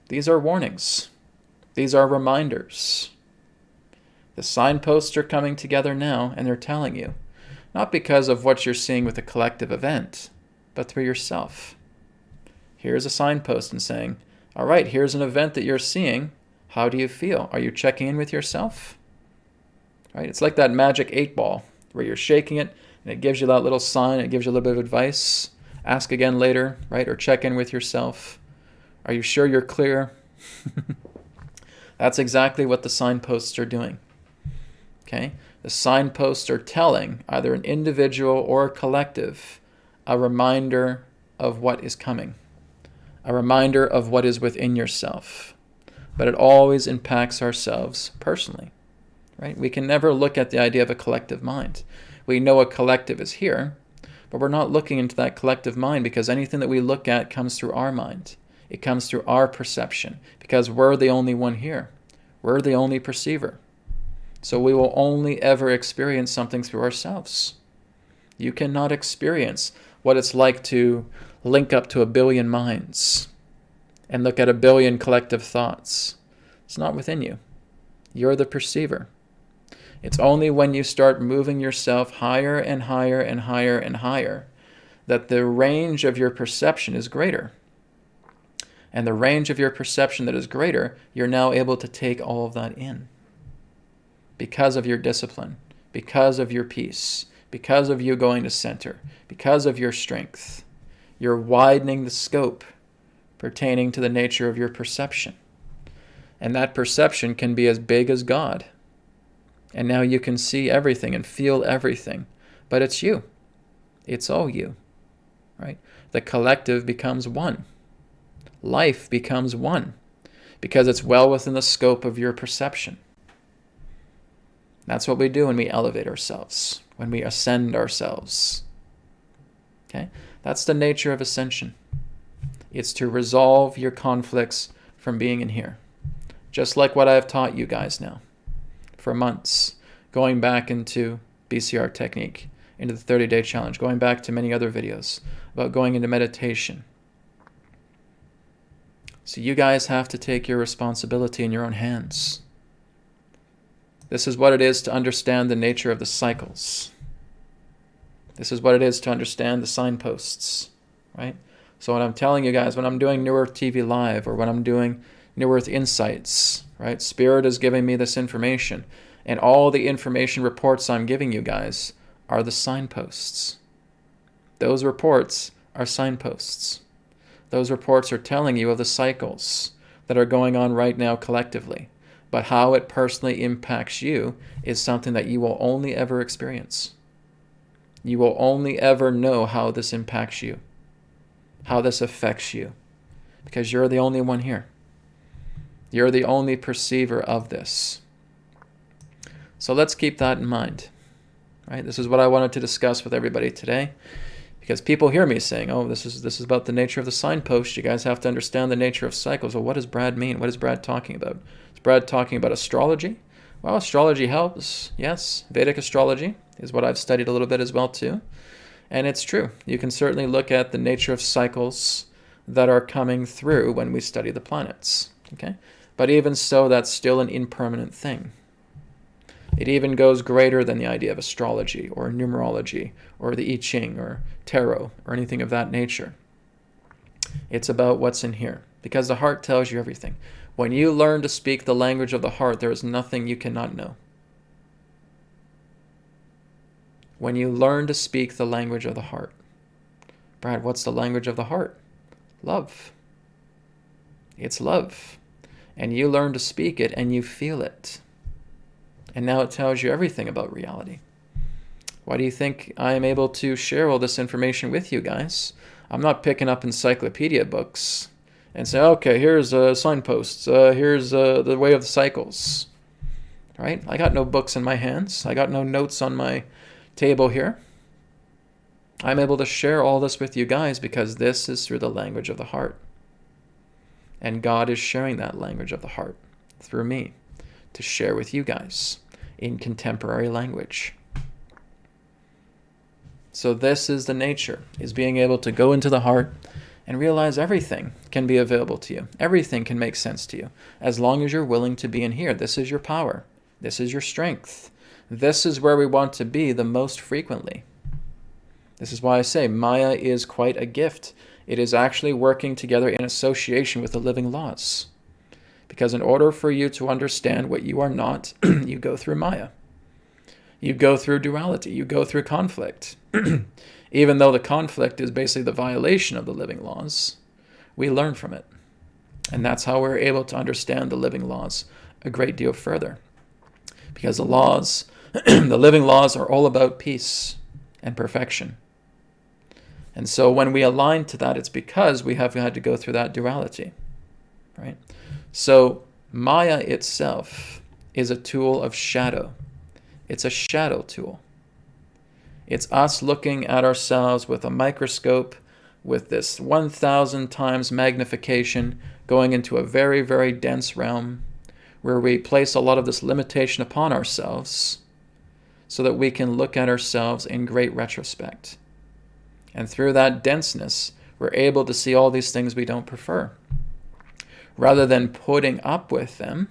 these are warnings. These are reminders. The signposts are coming together now, and they're telling you, not because of what you're seeing with a collective event, but through yourself. Here's a signpost and saying, all right, here's an event that you're seeing. How do you feel? Are you checking in with yourself? Right? It's like that magic 8-ball where you're shaking it and it gives you that little sign. It gives you a little bit of advice. Ask again later, right? Or check in with yourself. Are you sure you're clear? That's exactly what the signposts are doing. Okay? The signposts are telling either an individual or a collective a reminder of what is coming. A reminder of what is within yourself. But it always impacts ourselves personally, right? We can never look at the idea of a collective mind. We know a collective is here, but we're not looking into that collective mind because anything that we look at comes through our mind. It comes through our perception because we're the only one here. We're the only perceiver. So we will only ever experience something through ourselves. You cannot experience what it's like to link up to 1 billion minds and look at 1 billion collective thoughts. It's not within you. You're the perceiver. It's only when you start moving yourself higher and higher and higher and higher that the range of your perception is greater. And the range of your perception that is greater, you're now able to take all of that in. Because of your discipline, because of your peace, because of you going to center, because of your strength. You're widening the scope pertaining to the nature of your perception. And that perception can be as big as God. And now you can see everything and feel everything. But it's you. It's all you. Right? The collective becomes one. Life becomes one. Because it's well within the scope of your perception. That's what we do when we elevate ourselves. When we ascend ourselves. Okay? That's the nature of ascension. It's to resolve your conflicts from being in here. Just like what I've taught you guys now for months, going back into BCR technique, into the 30-day challenge, going back to many other videos about going into meditation. So you guys have to take your responsibility in your own hands. This is what it is to understand the nature of the cycles. This is what it is to understand the signposts, right? So when I'm telling you guys, when I'm doing New Earth TV Live or when I'm doing New Earth Insights, right? Spirit is giving me this information. And all the information reports I'm giving you guys are the signposts. Those reports are signposts. Those reports are telling you of the cycles that are going on right now collectively. But how it personally impacts you is something that you will only ever experience. You will only ever know how this impacts you, how this affects you, because you're the only one here. You're the only perceiver of this. So let's keep that in mind. Right? This is what I wanted to discuss with everybody today, because people hear me saying, "Oh, this is about the nature of the signpost. You guys have to understand the nature of cycles." Well, what does Brad mean? What is Brad talking about? Is Brad talking about astrology? Well, astrology helps, yes. Vedic astrology is what I've studied a little bit as well too. And it's true. You can certainly look at the nature of cycles that are coming through when we study the planets. Okay? But even so, that's still an impermanent thing. It even goes greater than the idea of astrology or numerology or the I Ching or tarot or anything of that nature. It's about what's in here, because the heart tells you everything. When you learn to speak the language of the heart, there is nothing you cannot know. When you learn to speak the language of the heart. Brad, what's the language of the heart? Love. It's love. And you learn to speak it and you feel it. And now it tells you everything about reality. Why do you think I am able to share all this information with you guys? I'm not picking up encyclopedia books and say, okay, here's Signposts, here's the way of the cycles. Right? I got no books in my hands. I got no notes on my table here. I'm able to share all this with you guys because this is through the language of the heart. And God is sharing that language of the heart through me to share with you guys in contemporary language. So this is the nature, is being able to go into the heart and realize everything can be available to you. Everything can make sense to you as long as you're willing to be in here. This is your power. This is your strength. This is where we want to be the most frequently. This is why I say Maya is quite a gift. It is actually working together in association with the living laws. Because in order for you to understand what you are not, you go through Maya. You go through duality. You go through conflict. Even though the conflict is basically the violation of the living laws, we learn from it. And that's how we're able to understand the living laws a great deal further. Because the laws, the living laws are all about peace and perfection. And so when we align to that, it's because we have had to go through that duality, right? So Maya itself is a tool of shadow. It's a shadow tool. It's us looking at ourselves with a microscope, with this 1,000 times magnification, going into a very, very dense realm where we place a lot of this limitation upon ourselves so that we can look at ourselves in great retrospect. And through that denseness, we're able to see all these things we don't prefer. Rather than putting up with them,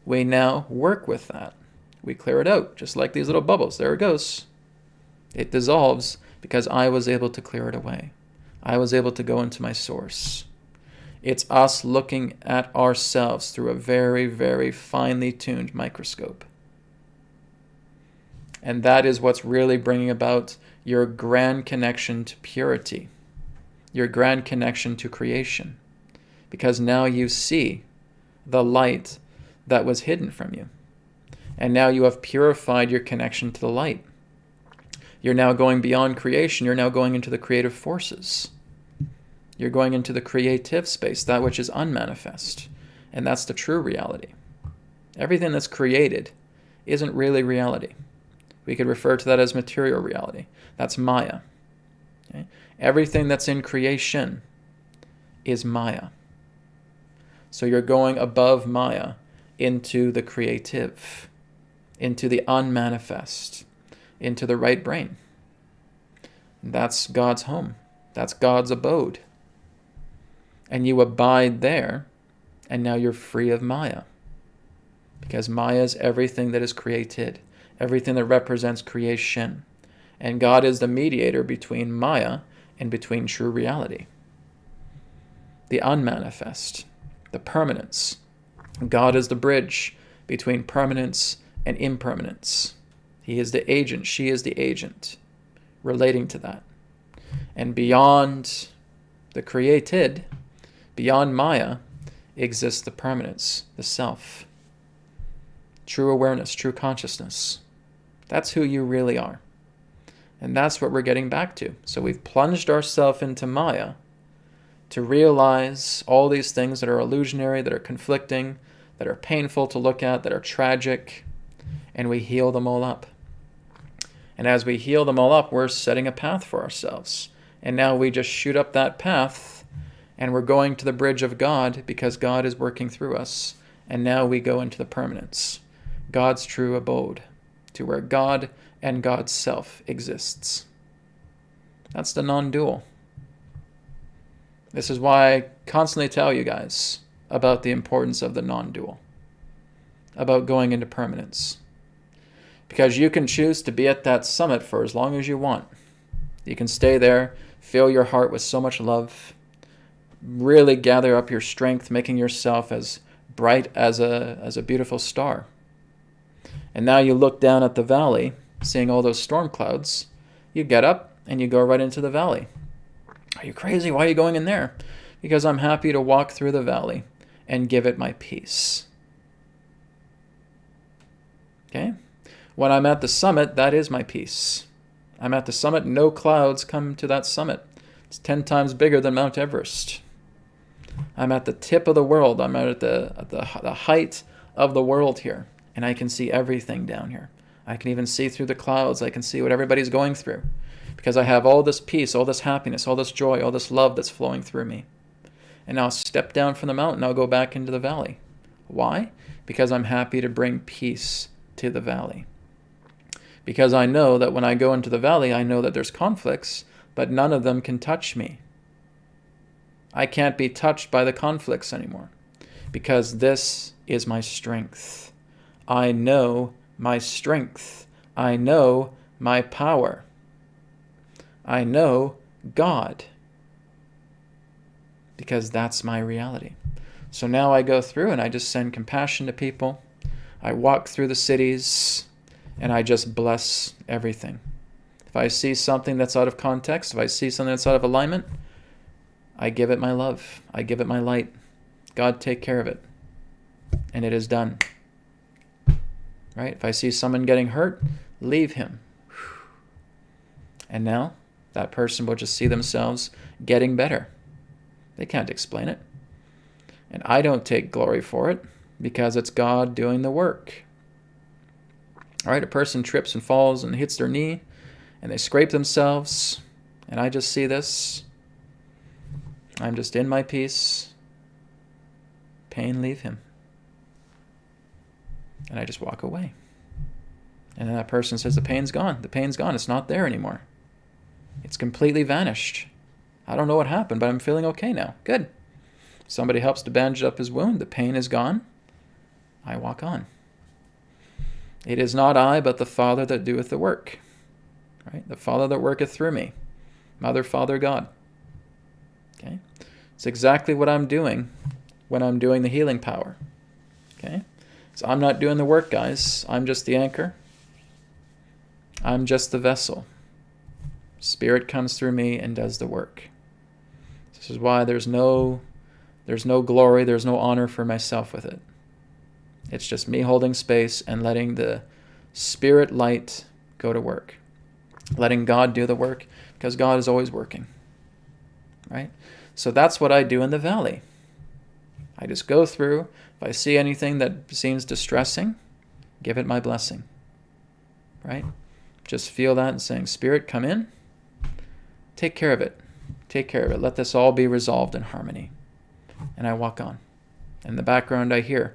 we now work with that. We clear it out, just like these little bubbles. There it goes. It dissolves because I was able to clear it away. I was able to go into my source. It's us looking at ourselves through a very, very finely tuned microscope. And that is what's really bringing about your grand connection to purity, your grand connection to creation. Because now you see the light that was hidden from you. And now you have purified your connection to the light. You're now going beyond creation. You're now going into the creative forces. You're going into the creative space, that which is unmanifest. And that's the true reality. Everything that's created isn't really reality. We could refer to that as material reality. That's Maya. Okay? Everything that's in creation is Maya. So you're going above Maya into the creative, into the unmanifest, into the right brain. That's God's home. That's God's abode. And you abide there, and now you're free of Maya. Because Maya is everything that is created, everything that represents creation. And God is the mediator between Maya and between true reality. The unmanifest, the permanence. God is the bridge between permanence and impermanence. He is the agent, she is the agent, relating to that. And beyond the created, beyond Maya, exists the permanence, the self. True awareness, true consciousness. That's who you really are. And that's what we're getting back to. So we've plunged ourselves into Maya to realize all these things that are illusionary, that are conflicting, that are painful to look at, that are tragic, and we heal them all up. And as we heal them all up, we're setting a path for ourselves. And now we just shoot up that path, and we're going to the bridge of God because God is working through us. And now we go into the permanence. God's true abode, to where God and God's self exists. That's the non-dual. This is why I constantly tell you guys about the importance of the non-dual, about going into permanence. Because you can choose to be at that summit for as long as you want. You can stay there, fill your heart with so much love, really gather up your strength, making yourself as bright as a beautiful star. And now you look down at the valley, seeing all those storm clouds. You get up and you go right into the valley. Are you crazy? Why are you going in there? Because I'm happy to walk through the valley and give it my peace. Okay? When I'm at the summit, that is my peace. I'm at the summit, no clouds come to that summit. It's 10 times bigger than Mount Everest. I'm at the tip of the world. I'm at the height of the world here. And I can see everything down here. I can even see through the clouds. I can see what everybody's going through. Because I have all this peace, all this happiness, all this joy, all this love that's flowing through me. And I'll step down from the mountain. I'll go back into the valley. Why? Because I'm happy to bring peace to the valley. Because I know that when I go into the valley, I know that there's conflicts, but none of them can touch me. I can't be touched by the conflicts anymore. Because this is my strength. I know my strength. I know my power. I know God. Because that's my reality. So now I go through and I just send compassion to people. I walk through the cities and I just bless everything. If I see something that's out of context, if I see something that's out of alignment, I give it my love. I give it my light. God, take care of it. And it is done. Right? If I see someone getting hurt, leave him. And now that person will just see themselves getting better. They can't explain it. And I don't take glory for it because it's God doing the work. All right, a person trips and falls and hits their knee and they scrape themselves. And I just see this. I'm just in my peace. Pain, leave him. And I just walk away. And then that person says, the pain's gone. The pain's gone. It's not there anymore. It's completely vanished. I don't know what happened, but I'm feeling okay now. Good. Somebody helps to bandage up his wound. The pain is gone. I walk on. It is not I, but the Father that doeth the work. Right? The Father that worketh through me. Mother, Father, God. Okay? It's exactly what I'm doing when I'm doing the healing power. Okay? So I'm not doing the work, guys. I'm just the anchor. I'm just the vessel. Spirit comes through me and does the work. This is why there's no glory, there's no honor for myself with it. It's just me holding space and letting the Spirit light go to work. Letting God do the work, because God is always working. Right? So that's what I do in the valley. I just go through. If I see anything that seems distressing, give it my blessing. Right? Just feel that and saying, Spirit, come in. Take care of it. Take care of it. Let this all be resolved in harmony. And I walk on. In the background, I hear,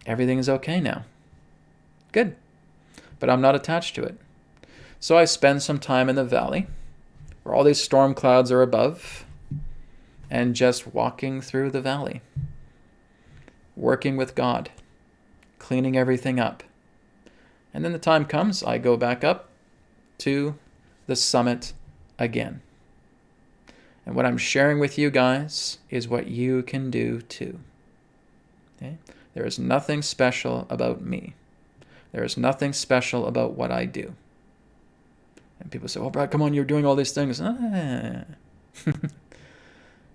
everything is okay now. Good. But I'm not attached to it. So I spend some time in the valley, where all these storm clouds are above, and just walking through the valley. Working with God. Cleaning everything up. And then the time comes, I go back up to the summit again. And what I'm sharing with you guys is what you can do too. Okay? There is nothing special about me. There is nothing special about what I do. And people say, well, Brad, come on, you're doing all these things.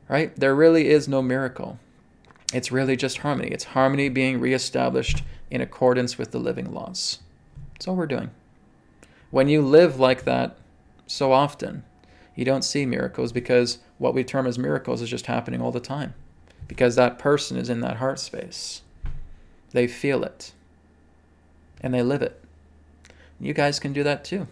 Right? There really is no miracle. It's really just harmony. It's harmony being reestablished in accordance with the living laws. That's all we're doing. When you live like that so often, you don't see miracles, because what we term as miracles is just happening all the time. Because that person is in that heart space. They feel it. And they live it. You guys can do that too.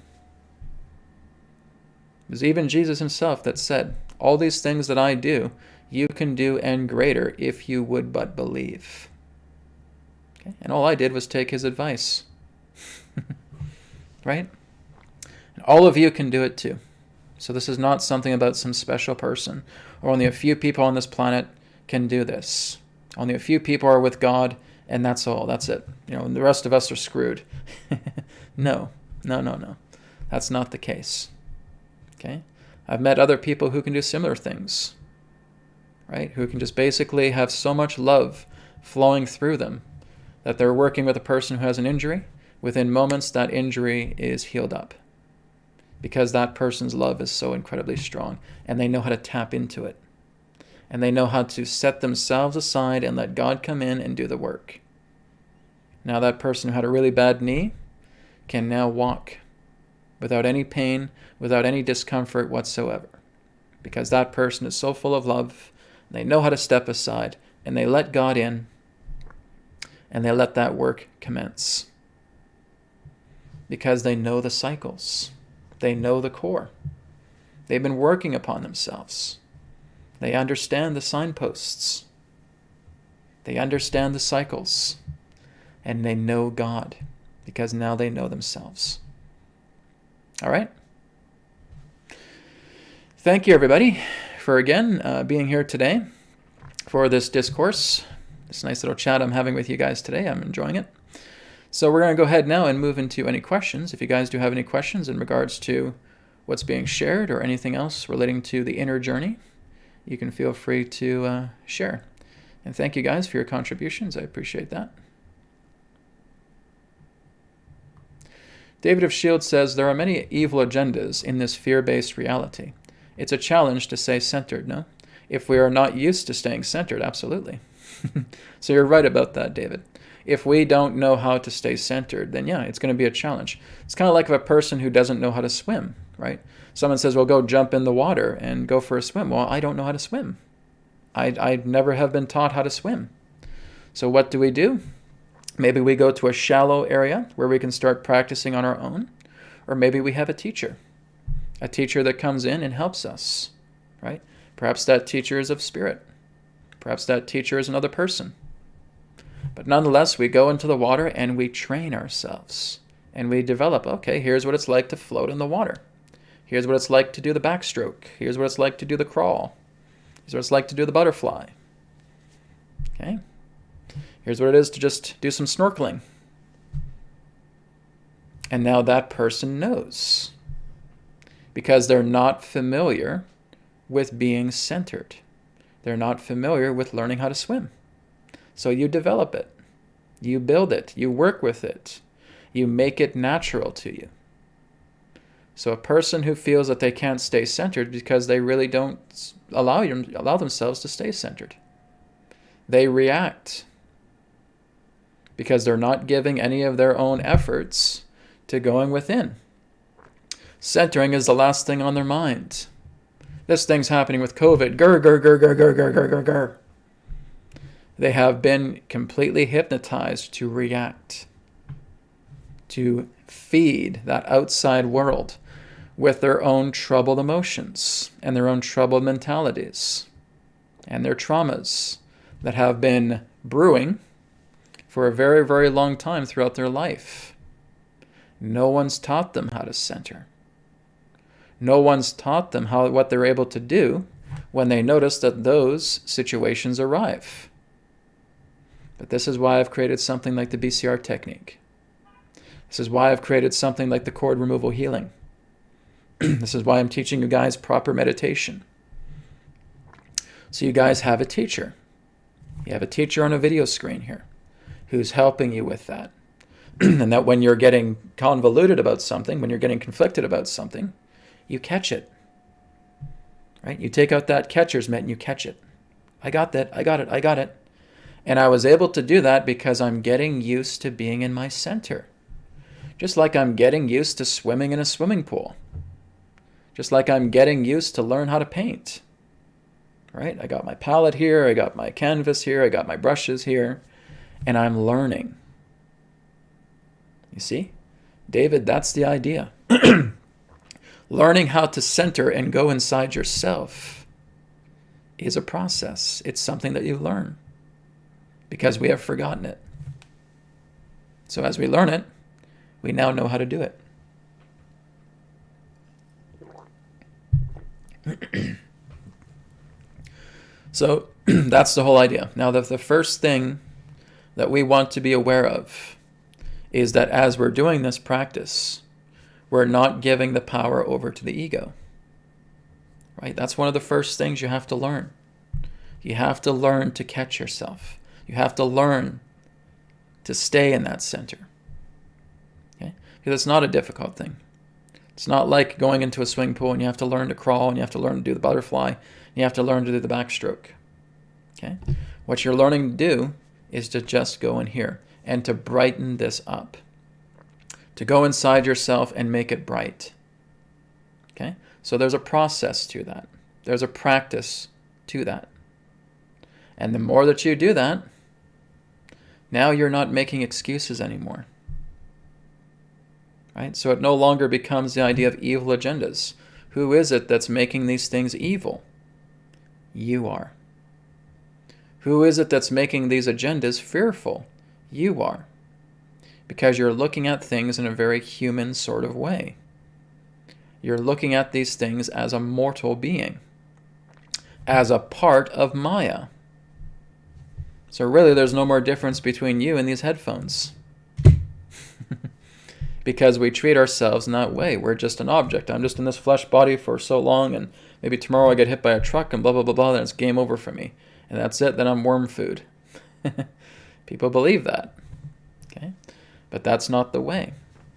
It was even Jesus himself that said, all these things that I do, you can do and greater if you would but believe. Okay? And all I did was take his advice. Right? And all of you can do it too. So this is not something about some special person, or only a few people on this planet can do this. Only a few people are with God, and that's all. That's it. And the rest of us are screwed. No. That's not the case. Okay? I've met other people who can do similar things, right? Who can just basically have so much love flowing through them that they're working with a person who has an injury. Within moments, that injury is healed up because that person's love is so incredibly strong, and they know how to tap into it. And they know how to set themselves aside and let God come in and do the work. Now that person who had a really bad knee can now walk without any pain, without any discomfort whatsoever. Because that person is so full of love, they know how to step aside, and they let God in, and they let that work commence. Because they know the cycles. They know the core. They've been working upon themselves. They understand the signposts. They understand the cycles. And they know God, because now they know themselves. All right? Thank you, everybody, for again being here today for this discourse, this nice little chat I'm having with you guys today. I'm enjoying it. So we're going to go ahead now and move into any questions. If you guys do have any questions in regards to what's being shared or anything else relating to the inner journey, you can feel free to share. And thank you guys for your contributions. I appreciate that. David of Shield says, there are many evil agendas in this fear-based reality. It's a challenge to stay centered, no? If we are not used to staying centered, absolutely. So you're right about that, David. If we don't know how to stay centered, then yeah, it's going to be a challenge. It's kind of like a person who doesn't know how to swim, right? Someone says, well, go jump in the water and go for a swim. Well, I don't know how to swim. I never have been taught how to swim. So what do? Maybe we go to a shallow area where we can start practicing on our own. Or maybe we have a teacher that comes in and helps us, right? Perhaps that teacher is of spirit. Perhaps that teacher is another person. But nonetheless, we go into the water and we train ourselves. And we develop, okay, here's what it's like to float in the water. Here's what it's like to do the backstroke. Here's what it's like to do the crawl. Here's what it's like to do the butterfly. Okay? Here's what it is to just do some snorkeling. And now that person knows. Because they're not familiar with being centered. They're not familiar with learning how to swim. So you develop it. You build it. You work with it. You make it natural to you. So a person who feels that they can't stay centered because they really don't allow themselves to stay centered. They react because they're not giving any of their own efforts to going within. Centering is the last thing on their mind. This thing's happening with COVID. Grr. They have been completely hypnotized to react, to feed that outside world with their own troubled emotions and their own troubled mentalities and their traumas that have been brewing for a very, very long time throughout their life. No one's taught them how to center. No one's taught them what they're able to do when they notice that those situations arrive. But this is why I've created something like the BCR technique. This is why I've created something like the cord removal healing. This is why I'm teaching you guys proper meditation. So you guys have a teacher. You have a teacher on a video screen here who's helping you with that. And that when you're getting convoluted about something, when you're getting conflicted about something, you catch it. Right? You take out that catcher's mitt and you catch it. I got it. And I was able to do that because I'm getting used to being in my center. Just like I'm getting used to swimming in a swimming pool. Just like I'm getting used to learn how to paint. Right? I got my palette here, I got my canvas here, I got my brushes here, and I'm learning. You see? David, that's the idea. Learning how to center and go inside yourself is a process. It's something that you learn because we have forgotten it. So as we learn it, we now know how to do it. So that's the whole idea. Now, the first thing that we want to be aware of is that as we're doing this practice, we're not giving the power over to the ego. Right? That's one of the first things you have to learn. You have to learn to catch yourself. You have to learn to stay in that center. Okay? Because it's not a difficult thing. It's not like going into a swimming pool and you have to learn to crawl and you have to learn to do the butterfly and you have to learn to do the backstroke. Okay? What you're learning to do is to just go in here and to brighten this up. To go inside yourself and make it bright. Okay? So there's a process to that. There's a practice to that. And the more that you do that, now you're not making excuses anymore. Right? So it no longer becomes the idea of evil agendas. Who is it that's making these things evil? You are. Who is it that's making these agendas fearful? You are. Because you're looking at things in a very human sort of way. You're looking at these things as a mortal being, as a part of Maya. So really, there's no more difference between you and these headphones. Because we treat ourselves in that way. We're just an object. I'm just in this flesh body for so long, and maybe tomorrow I get hit by a truck and blah, blah, blah, blah, then it's game over for me. And that's it, then I'm worm food. People believe that. Okay? But that's not the way.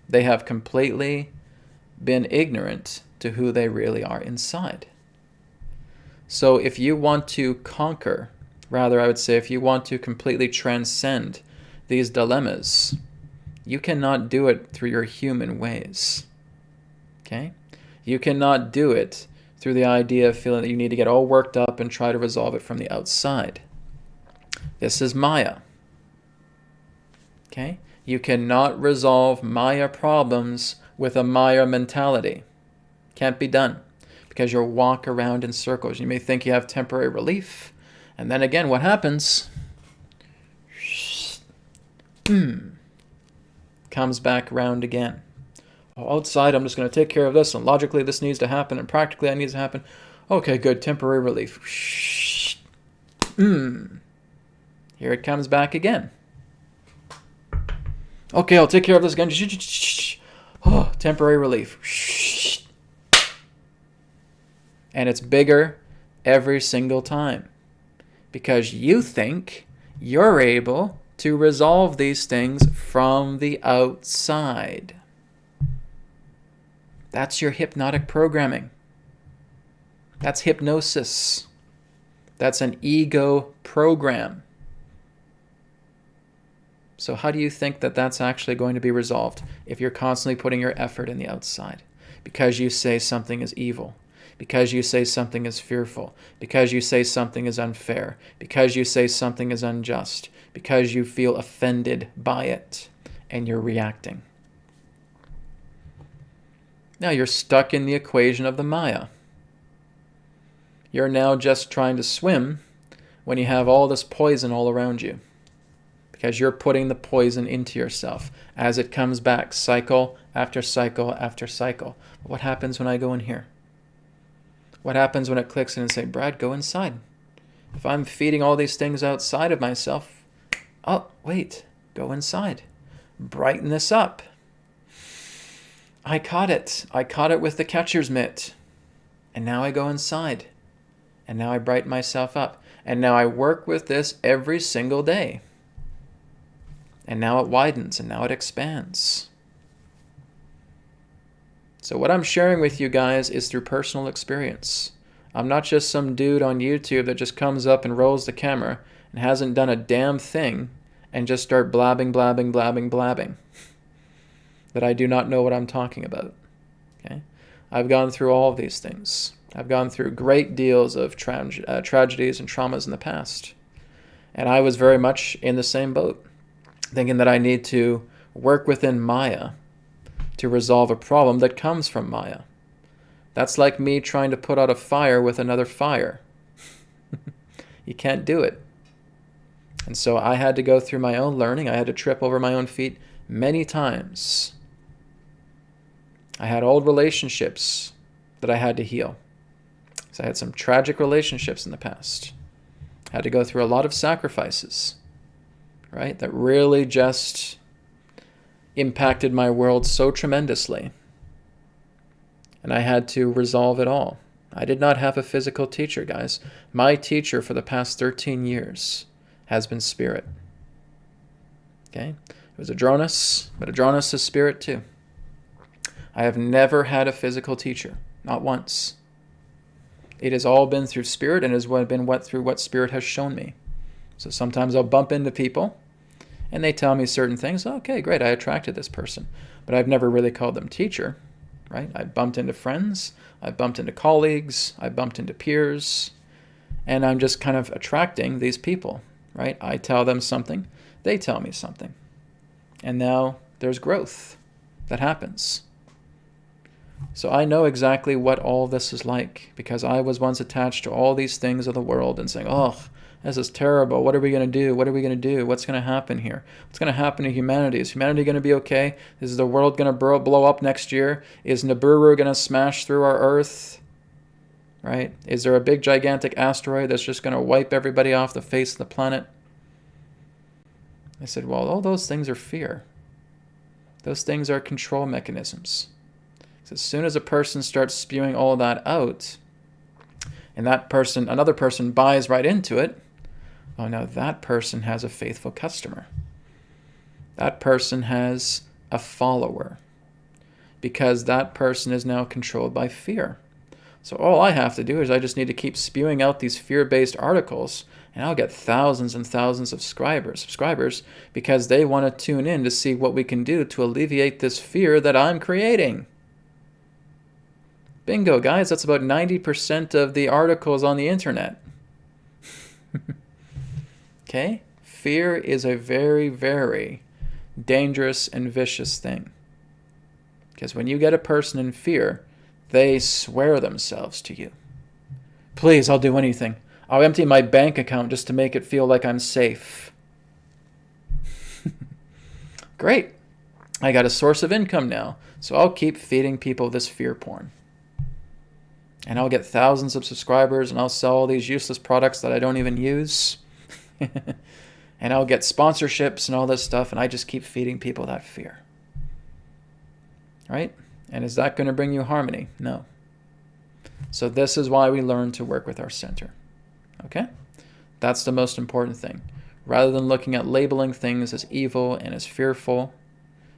They have completely been ignorant to who they really are inside. So if you want to conquer, rather I would say if you want to completely transcend these dilemmas, you cannot do it through your human ways. Okay? You cannot do it through the idea of feeling that you need to get all worked up and try to resolve it from the outside. This is Maya. Okay? You cannot resolve Maya problems with a Maya mentality. Can't be done. Because you'll walk around in circles. You may think you have temporary relief. And then again, what happens? Comes back around again. Oh, outside, I'm just going to take care of this. And logically, this needs to happen. And practically, that needs to happen. Okay, good. Temporary relief. Here it comes back again. Okay, I'll take care of this again. Oh, temporary relief. And it's bigger every single time. Because you think you're able to resolve these things from the outside. That's your hypnotic programming. That's hypnosis. That's an ego program. So how do you think that that's actually going to be resolved if you're constantly putting your effort in the outside? Because you say something is evil. Because you say something is fearful. Because you say something is unfair. Because you say something is unjust. Because you feel offended by it and you're reacting. Now you're stuck in the equation of the Maya. You're now just trying to swim when you have all this poison all around you. Because you're putting the poison into yourself as it comes back, cycle after cycle after cycle. What happens when I go in here? What happens when it clicks in and say, Brad, go inside? If I'm feeding all these things outside of myself, oh, wait, go inside. Brighten this up. I caught it. I caught it with the catcher's mitt. And now I go inside. And now I brighten myself up. And now I work with this every single day. And now it widens and now it expands. So what I'm sharing with you guys is through personal experience. I'm not just some dude on YouTube that just comes up and rolls the camera and hasn't done a damn thing and just start blabbing. That I do not know what I'm talking about. Okay? I've gone through all of these things. I've gone through great deals of tragedies and traumas in the past. And I was very much in the same boat, thinking that I need to work within Maya to resolve a problem that comes from Maya. That's like me trying to put out a fire with another fire. You can't do it. And so I had to go through my own learning. I had to trip over my own feet many times. I had old relationships that I had to heal. So I had some tragic relationships in the past. I had to go through a lot of sacrifices, right? That really just impacted my world so tremendously. And I had to resolve it all. I did not have a physical teacher, guys. My teacher for the past 13 years has been spirit. Okay? It was Adronis, but Adronis is spirit too. I have never had a physical teacher, not once. It has all been through spirit, and it has been through what spirit has shown me. So sometimes I'll bump into people, and they tell me certain things. Okay, great, I attracted this person. But I've never really called them teacher, right? I bumped into friends, I bumped into colleagues, I bumped into peers, and I'm just kind of attracting these people, right? I tell them something, they tell me something. And now there's growth that happens. So I know exactly what all this is like, because I was once attached to all these things of the world and saying, oh, this is terrible. What are we going to do? What are we going to do? What's going to happen here? What's going to happen to humanity? Is humanity going to be okay? Is the world going to blow up next year? Is Nibiru going to smash through our Earth? Right? Is there a big gigantic asteroid that's just going to wipe everybody off the face of the planet? I said, well, all those things are fear. Those things are control mechanisms. As soon as a person starts spewing all that out, and another person buys right into it, oh, now that person has a faithful customer. That person has a follower, because that person is now controlled by fear. So all I have to do is I just need to keep spewing out these fear-based articles, and I'll get thousands and thousands of subscribers, because they want to tune in to see what we can do to alleviate this fear that I'm creating. Bingo, guys, that's about 90% of the articles on the internet. Okay? Fear is a very, very dangerous and vicious thing. Because when you get a person in fear, they swear themselves to you. Please, I'll do anything. I'll empty my bank account just to make it feel like I'm safe. Great. I got a source of income now, so I'll keep feeding people this fear porn. And I'll get thousands of subscribers, and I'll sell all these useless products that I don't even use. And I'll get sponsorships and all this stuff, and I just keep feeding people that fear. Right? And is that going to bring you harmony? No. So this is why we learn to work with our center. Okay? That's the most important thing. Rather than looking at labeling things as evil and as fearful,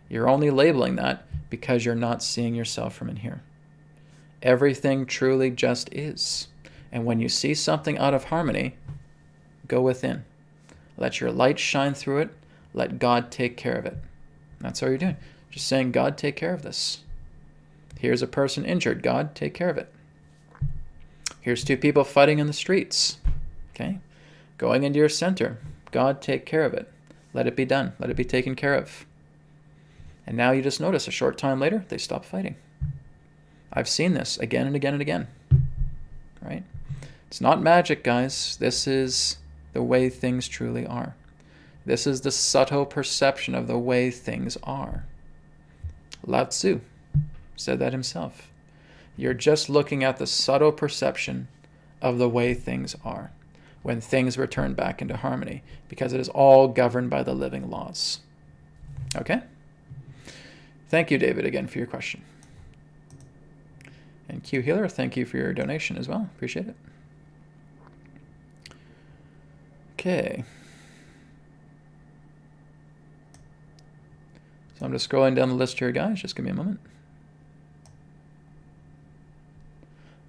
you're only labeling that because you're not seeing yourself from in here. Everything truly just is. And when you see something out of harmony, go within. Let your light shine through it. Let God take care of it. That's all you're doing. Just saying, God, take care of this. Here's a person injured. God, take care of it. Here's two people fighting in the streets. Okay? Going into your center. God, take care of it. Let it be done. Let it be taken care of. And now you just notice a short time later, they stop fighting. I've seen this again and again and again, right? It's not magic, guys. This is the way things truly are. This is the subtle perception of the way things are. Lao Tzu said that himself. You're just looking at the subtle perception of the way things are when things return back into harmony, because it is all governed by the living laws. Okay? Thank you, David, again for your question. And Q Healer, thank you for your donation as well. Appreciate it. Okay. So I'm just scrolling down the list here, guys. Just give me a moment.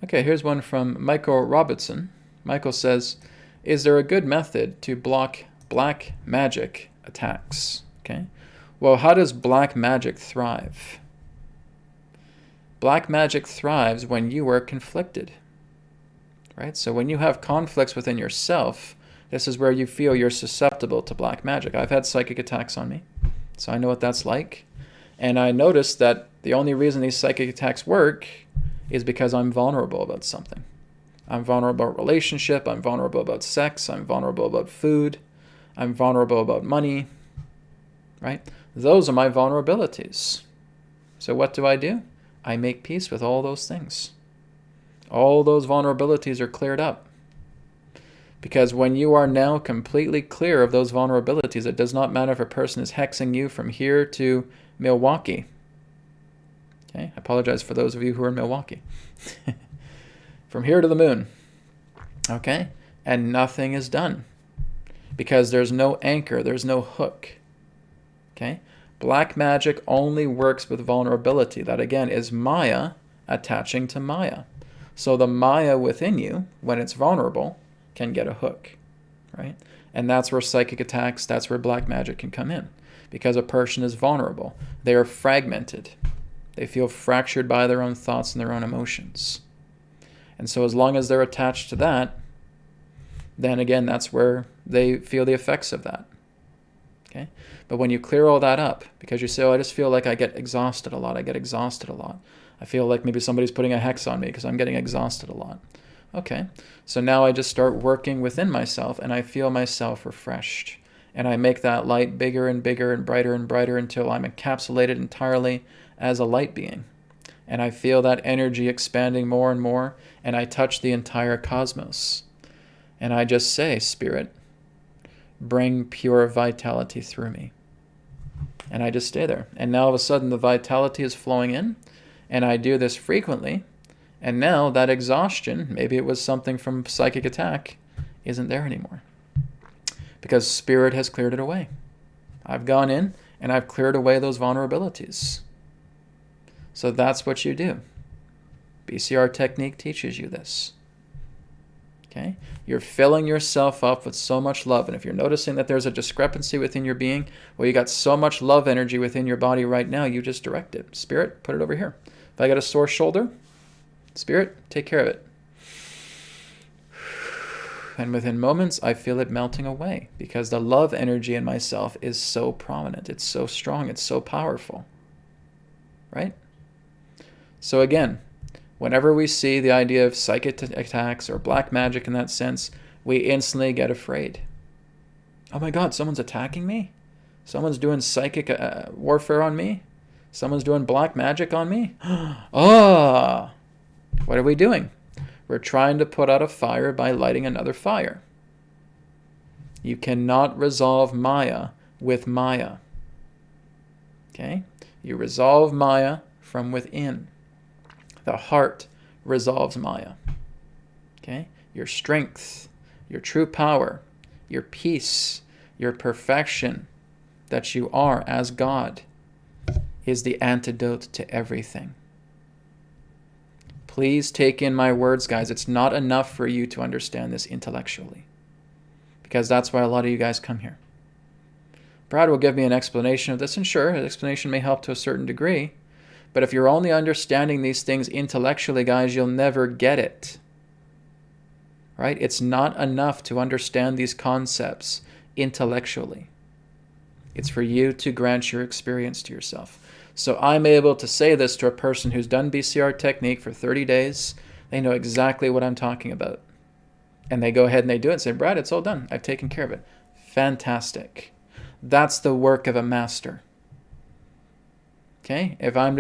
Okay, here's one from Michael Robertson. Michael says, is there a good method to block black magic attacks? Okay. Well, how does black magic thrive? Black magic thrives when you are conflicted, right? So when you have conflicts within yourself, this is where you feel you're susceptible to black magic. I've had psychic attacks on me, so I know what that's like. And I noticed that the only reason these psychic attacks work is because I'm vulnerable about something. I'm vulnerable about relationship, I'm vulnerable about sex, I'm vulnerable about food, I'm vulnerable about money, right? Those are my vulnerabilities. So what do? I make peace with all those things. All those vulnerabilities are cleared up. Because when you are now completely clear of those vulnerabilities, it does not matter if a person is hexing you from here to Milwaukee. Okay, I apologize for those of you who are in Milwaukee. From here to the moon. Okay, and nothing is done. Because there's no anchor, there's no hook. Okay, black magic only works with vulnerability. That again is Maya attaching to Maya. So the Maya within you, when it's vulnerable, can get a hook, right? And that's where psychic attacks, that's where black magic can come in. Because a person is vulnerable. They are fragmented. They feel fractured by their own thoughts and their own emotions. And so as long as they're attached to that, then again, that's where they feel the effects of that. Okay? But when you clear all that up, because you say, oh, I just feel like I get exhausted a lot. I feel like maybe somebody's putting a hex on me because I'm getting exhausted a lot. Okay, so now I just start working within myself and I feel myself refreshed. And I make that light bigger and bigger and brighter until I'm encapsulated entirely as a light being. And I feel that energy expanding more and more, and I touch the entire cosmos. And I just say, Spirit, bring pure vitality through me. And I just stay there. And now all of a sudden the vitality is flowing in, and I do this frequently. And now that exhaustion, maybe it was something from psychic attack, isn't there anymore. Because Spirit has cleared it away. I've gone in and I've cleared away those vulnerabilities. So that's what you do. BCR technique teaches you this. Okay? You're filling yourself up with so much love. And if you're noticing that there's a discrepancy within your being, well, you got so much love energy within your body right now, you just direct it. Spirit, put it over here. If I got a sore shoulder, Spirit, take care of it. And within moments, I feel it melting away because the love energy in myself is so prominent. It's so strong. It's so powerful. Right? So again, whenever we see the idea of psychic attacks or black magic in that sense, we instantly get afraid. Oh my God, someone's attacking me? Someone's doing psychic warfare on me? Someone's doing black magic on me? Oh! What are we doing? We're trying to put out a fire by lighting another fire. You cannot resolve Maya with Maya. Okay? You resolve Maya from within. The heart resolves Maya. Okay? Your strength, your true power, your peace, your perfection that you are as God is the antidote to everything. Please take in my words, guys. It's not enough for you to understand this intellectually. Because that's why a lot of you guys come here. Brad will give me an explanation of this, and sure, an explanation may help to a certain degree. But if you're only understanding these things intellectually, guys, you'll never get it. Right? It's not enough to understand these concepts intellectually. It's for you to grant your experience to yourself. So I'm able to say this to a person who's done BCR technique for 30 days. They know exactly what I'm talking about. And they go ahead and they do it and say, Brad, it's all done. I've taken care of it. Fantastic. That's the work of a master. Okay? If I'm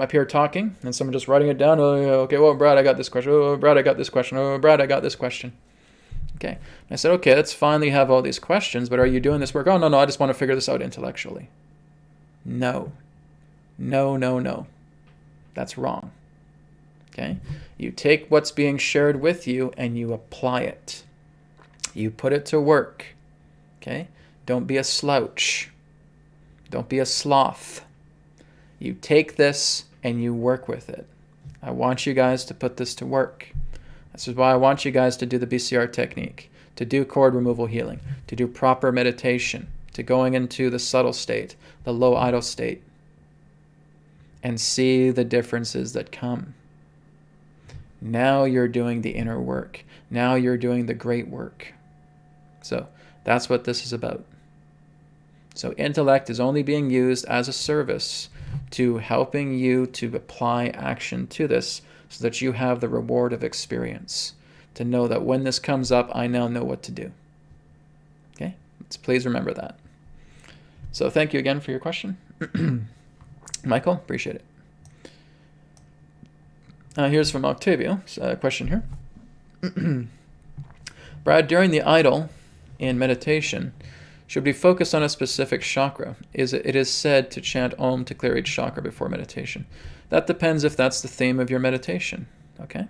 up here talking and someone just writing it down, oh, yeah, okay, well, Brad, I got this question. Oh, Brad, I got this question. Oh, Brad, I got this question. Okay. I said, okay, that's fine. You have all these questions, but are you doing this work? Oh, no, I just want to figure this out intellectually. No. No. That's wrong. Okay? You take what's being shared with you and you apply it. You put it to work. Okay? Don't be a slouch. Don't be a sloth. You take this and you work with it. I want you guys to put this to work. This is why I want you guys to do the BCR technique, to do cord removal healing, to do proper meditation, to going into the subtle state, the low idle state, and see the differences that come. Now you're doing the inner work. Now you're doing the great work. So that's what this is about. So intellect is only being used as a service to helping you to apply action to this so that you have the reward of experience, to know that when this comes up, I now know what to do. Okay? Please remember that. So thank you again for your question. Michael, appreciate it. Here's from Octavio, a question here. Brad, during the idle in meditation, should we focus on a specific chakra? It is said to chant Om to clear each chakra before meditation. That depends if that's the theme of your meditation, okay?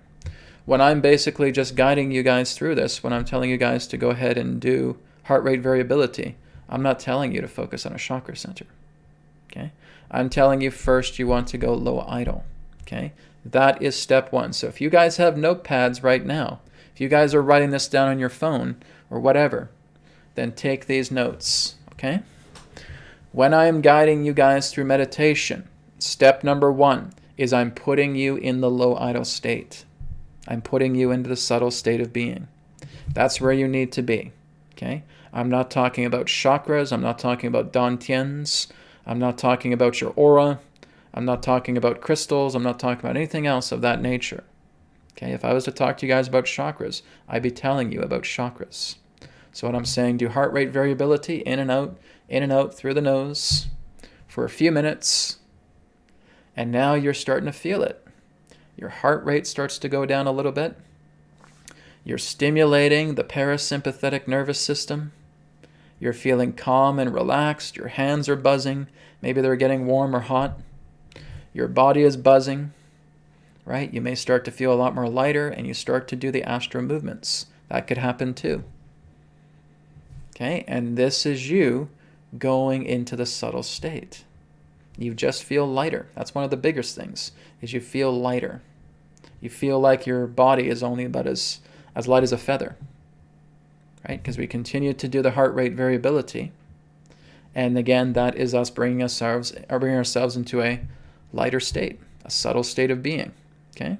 When I'm basically just guiding you guys through this, when I'm telling you guys to go ahead and do heart rate variability, I'm not telling you to focus on a chakra center, okay? I'm telling you first you want to go low idle, okay? That is step one. So if you guys have notepads right now, if you guys are writing this down on your phone or whatever, then take these notes, okay? When I am guiding you guys through meditation, step number one is I'm putting you in the low idle state. I'm putting you into the subtle state of being. That's where you need to be, okay? I'm not talking about chakras. I'm not talking about dantians. I'm not talking about your aura. I'm not talking about crystals. I'm not talking about anything else of that nature. Okay, if I was to talk to you guys about chakras, I'd be telling you about chakras. So what I'm saying, do heart rate variability in and out through the nose for a few minutes. And now you're starting to feel it. Your heart rate starts to go down a little bit. You're stimulating the parasympathetic nervous system. You're feeling calm and relaxed. Your hands are buzzing. Maybe they're getting warm or hot. Your body is buzzing. Right? You may start to feel a lot more lighter, and you start to do the astral movements. That could happen too. Okay? And this is you going into the subtle state. You just feel lighter. That's one of the biggest things, is you feel lighter. You feel like your body is only about as light as a feather. Right? Because we continue to do the heart rate variability. And again, that is us bringing ourselves into a lighter state, a subtle state of being. Okay?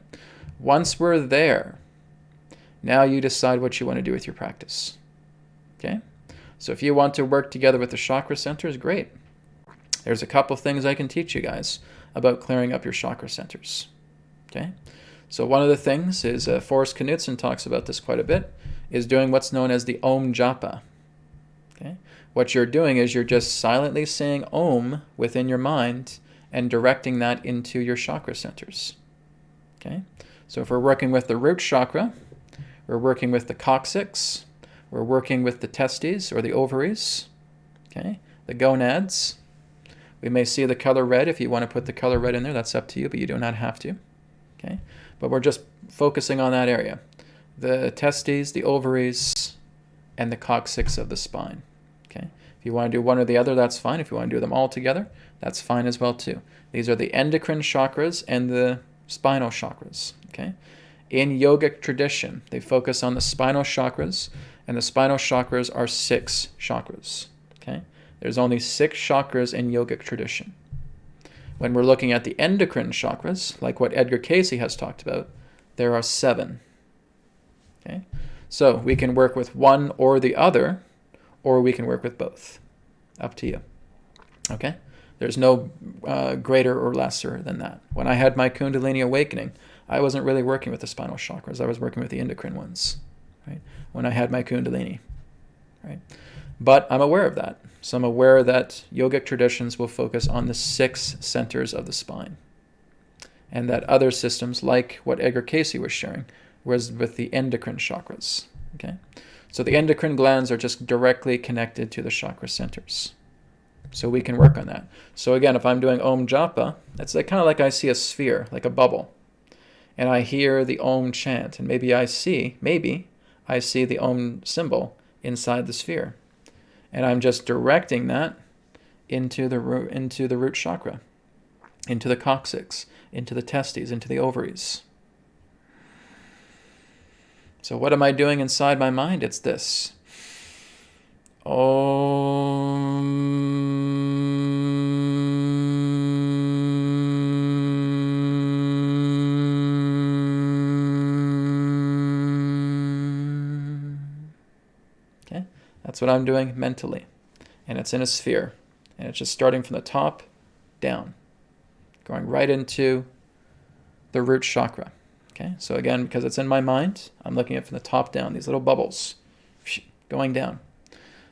Once we're there, now you decide what you want to do with your practice. Okay? So if you want to work together with the chakra centers, great. There's a couple things I can teach you guys about clearing up your chakra centers. Okay? So one of the things is, Forrest Knudsen talks about this quite a bit, is doing what's known as the Om Japa. Okay? What you're doing is you're just silently saying Om within your mind and directing that into your chakra centers. Okay? So if we're working with the root chakra, we're working with the coccyx, we're working with the testes or the ovaries, okay, the gonads. We may see the color red. If you want to put the color red in there, that's up to you, but you do not have to. Okay? But we're just focusing on that area. The testes, the ovaries, and the coccyx of the spine. Okay? If you want to do one or the other, that's fine. If you want to do them all together, that's fine as well too. These are the endocrine chakras and the spinal chakras. Okay? In yogic tradition, they focus on the spinal chakras, and the spinal chakras are 6 chakras. Okay? There's only 6 chakras in yogic tradition. When we're looking at the endocrine chakras, like what Edgar Cayce has talked about, there are 7. Okay? So we can work with one or the other, or we can work with both. Up to you. Okay? There's no greater or lesser than that. When I had my Kundalini awakening, I wasn't really working with the spinal chakras. I was working with the endocrine ones, right? When I had my Kundalini, right? But I'm aware of that. So I'm aware that yogic traditions will focus on the 6 centers of the spine. And that other systems, like what Edgar Cayce was sharing, was with the endocrine chakras, okay? So the endocrine glands are just directly connected to the chakra centers. So we can work on that. So again, if I'm doing Om Japa, it's like, kind of like I see a sphere, like a bubble. And I hear the Om chant, and maybe I see the Om symbol inside the sphere. And I'm just directing that into the root chakra, into the coccyx, into the testes, into the ovaries. So what am I doing inside my mind? It's this. Okay? That's what I'm doing mentally. And it's in a sphere. And it's just starting from the top down, going right into the root chakra. Okay? So again, because it's in my mind, I'm looking at it from the top down, these little bubbles going down.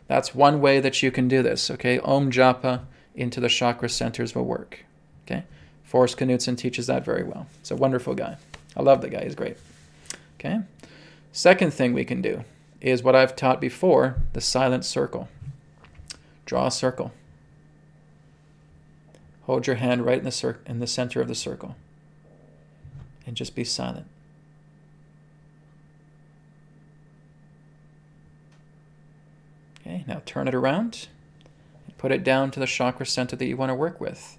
That's one way that you can do this, okay? Om Japa into the chakra centers will work, okay? Forrest Knudsen teaches that very well. He's a wonderful guy. I love the guy. He's great, okay? Second thing we can do is what I've taught before, the silent circle. Draw a circle. Hold your hand right in the center of the circle and just be silent. Okay, now turn it around and put it down to the chakra center that you want to work with.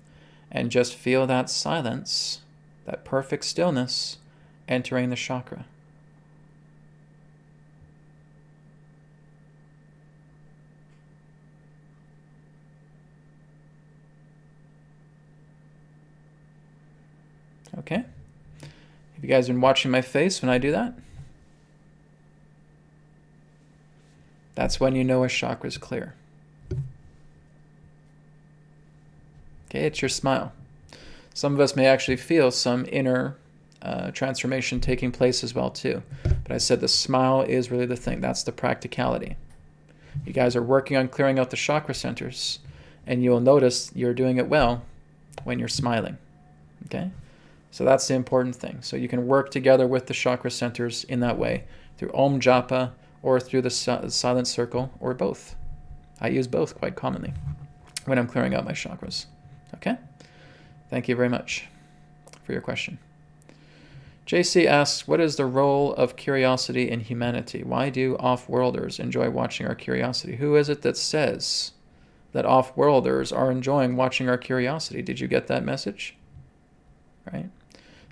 And just feel that silence, that perfect stillness entering the chakra. Okay? Have you guys been watching my face when I do that? That's when you know a chakra is clear. Okay, it's your smile. Some of us may actually feel some inner transformation taking place as well too. But I said the smile is really the thing. That's the practicality. You guys are working on clearing out the chakra centers, and you'll notice you're doing it well when you're smiling. Okay? So that's the important thing. So you can work together with the chakra centers in that way, through Om Japa or through the silent circle, or both. I use both quite commonly when I'm clearing out my chakras. Okay? Thank you very much for your question. JC asks, what is the role of curiosity in humanity? Why do off-worlders enjoy watching our curiosity? Who is it that says that off-worlders are enjoying watching our curiosity? Did you get that message? Right?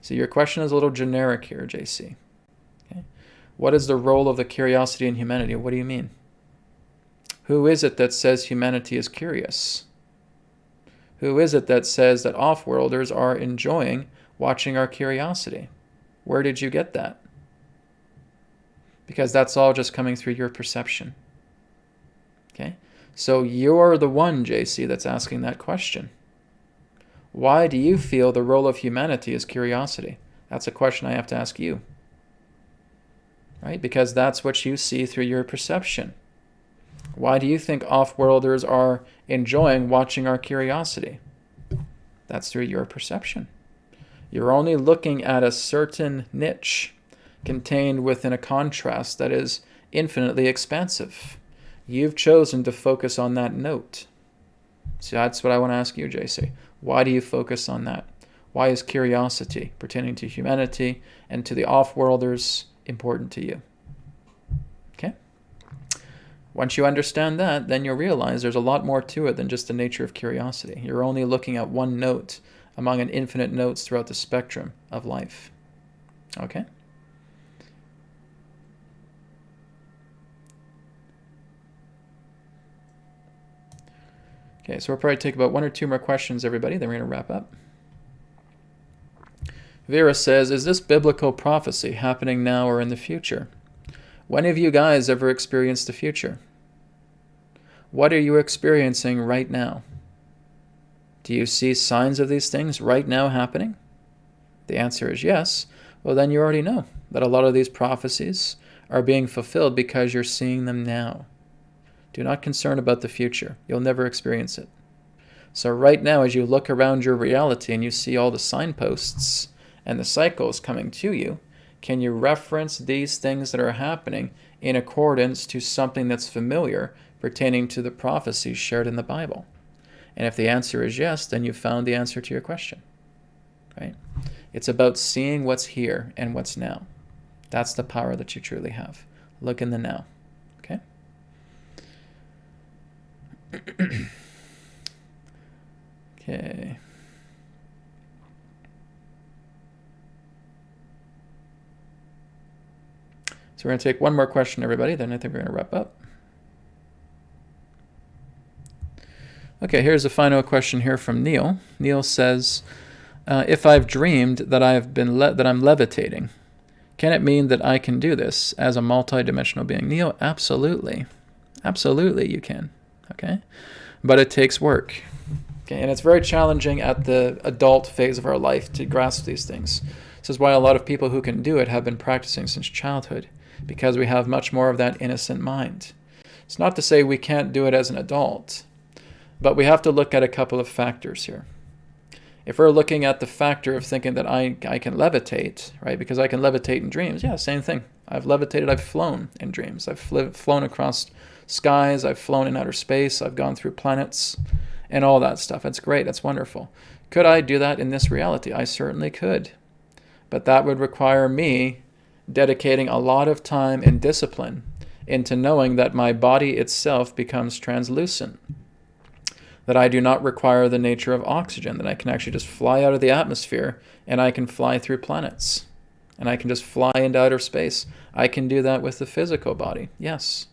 So your question is a little generic here, JC. Okay. What is the role of the curiosity in humanity? What do you mean? Who is it that says humanity is curious? Who is it that says that off-worlders are enjoying watching our curiosity? Where did you get that? Because that's all just coming through your perception. Okay? So you're the one, JC, that's asking that question. Why do you feel the role of humanity is curiosity? That's a question I have to ask you. Right? Because that's what you see through your perception. Why do you think off-worlders are enjoying watching our curiosity? That's through your perception. You're only looking at a certain niche contained within a contrast that is infinitely expansive. You've chosen to focus on that note. So that's what I want to ask you, JC. Why do you focus on that? Why is curiosity pertaining to humanity and to the off-worlders important to you? Okay? Once you understand that, then you'll realize there's a lot more to it than just the nature of curiosity. You're only looking at one note among an infinite notes throughout the spectrum of life. Okay? Okay, so we'll probably take about one or two more questions, everybody, then we're going to wrap up. Vera says, is this biblical prophecy happening now or in the future? When have you guys ever experienced the future? What are you experiencing right now? Do you see signs of these things right now happening? The answer is yes. Well, then you already know that a lot of these prophecies are being fulfilled because you're seeing them now. Do not concern about the future. You'll never experience it. So right now, as you look around your reality and you see all the signposts and the cycles coming to you, can you reference these things that are happening in accordance to something that's familiar pertaining to the prophecies shared in the Bible? And if the answer is yes, then you've found the answer to your question. Right? It's about seeing what's here and what's now. That's the power that you truly have. Look in the now. Okay? Okay. So we're going to take one more question, everybody, then I think we're going to wrap up. Okay, here's a final question here from Neil. Neil says, if I've dreamed that I'm levitating, can it mean that I can do this as a multidimensional being? Neil, absolutely. Absolutely you can. Okay? But it takes work. Okay? And it's very challenging at the adult phase of our life to grasp these things. This is why a lot of people who can do it have been practicing since childhood, because we have much more of that innocent mind. It's not to say we can't do it as an adult, but we have to look at a couple of factors here. If we're looking at the factor of thinking that I can levitate, right, because I can levitate in dreams, yeah, same thing. I've levitated, I've flown in dreams. I've flown across skies, I've flown in outer space, I've gone through planets and all that stuff. That's great, that's wonderful. Could I do that in this reality? I certainly could. But that would require me dedicating a lot of time and discipline into knowing that my body itself becomes translucent, that I do not require the nature of oxygen, that I can actually just fly out of the atmosphere and I can fly through planets and I can just fly into outer space. I can do that with the physical body, yes.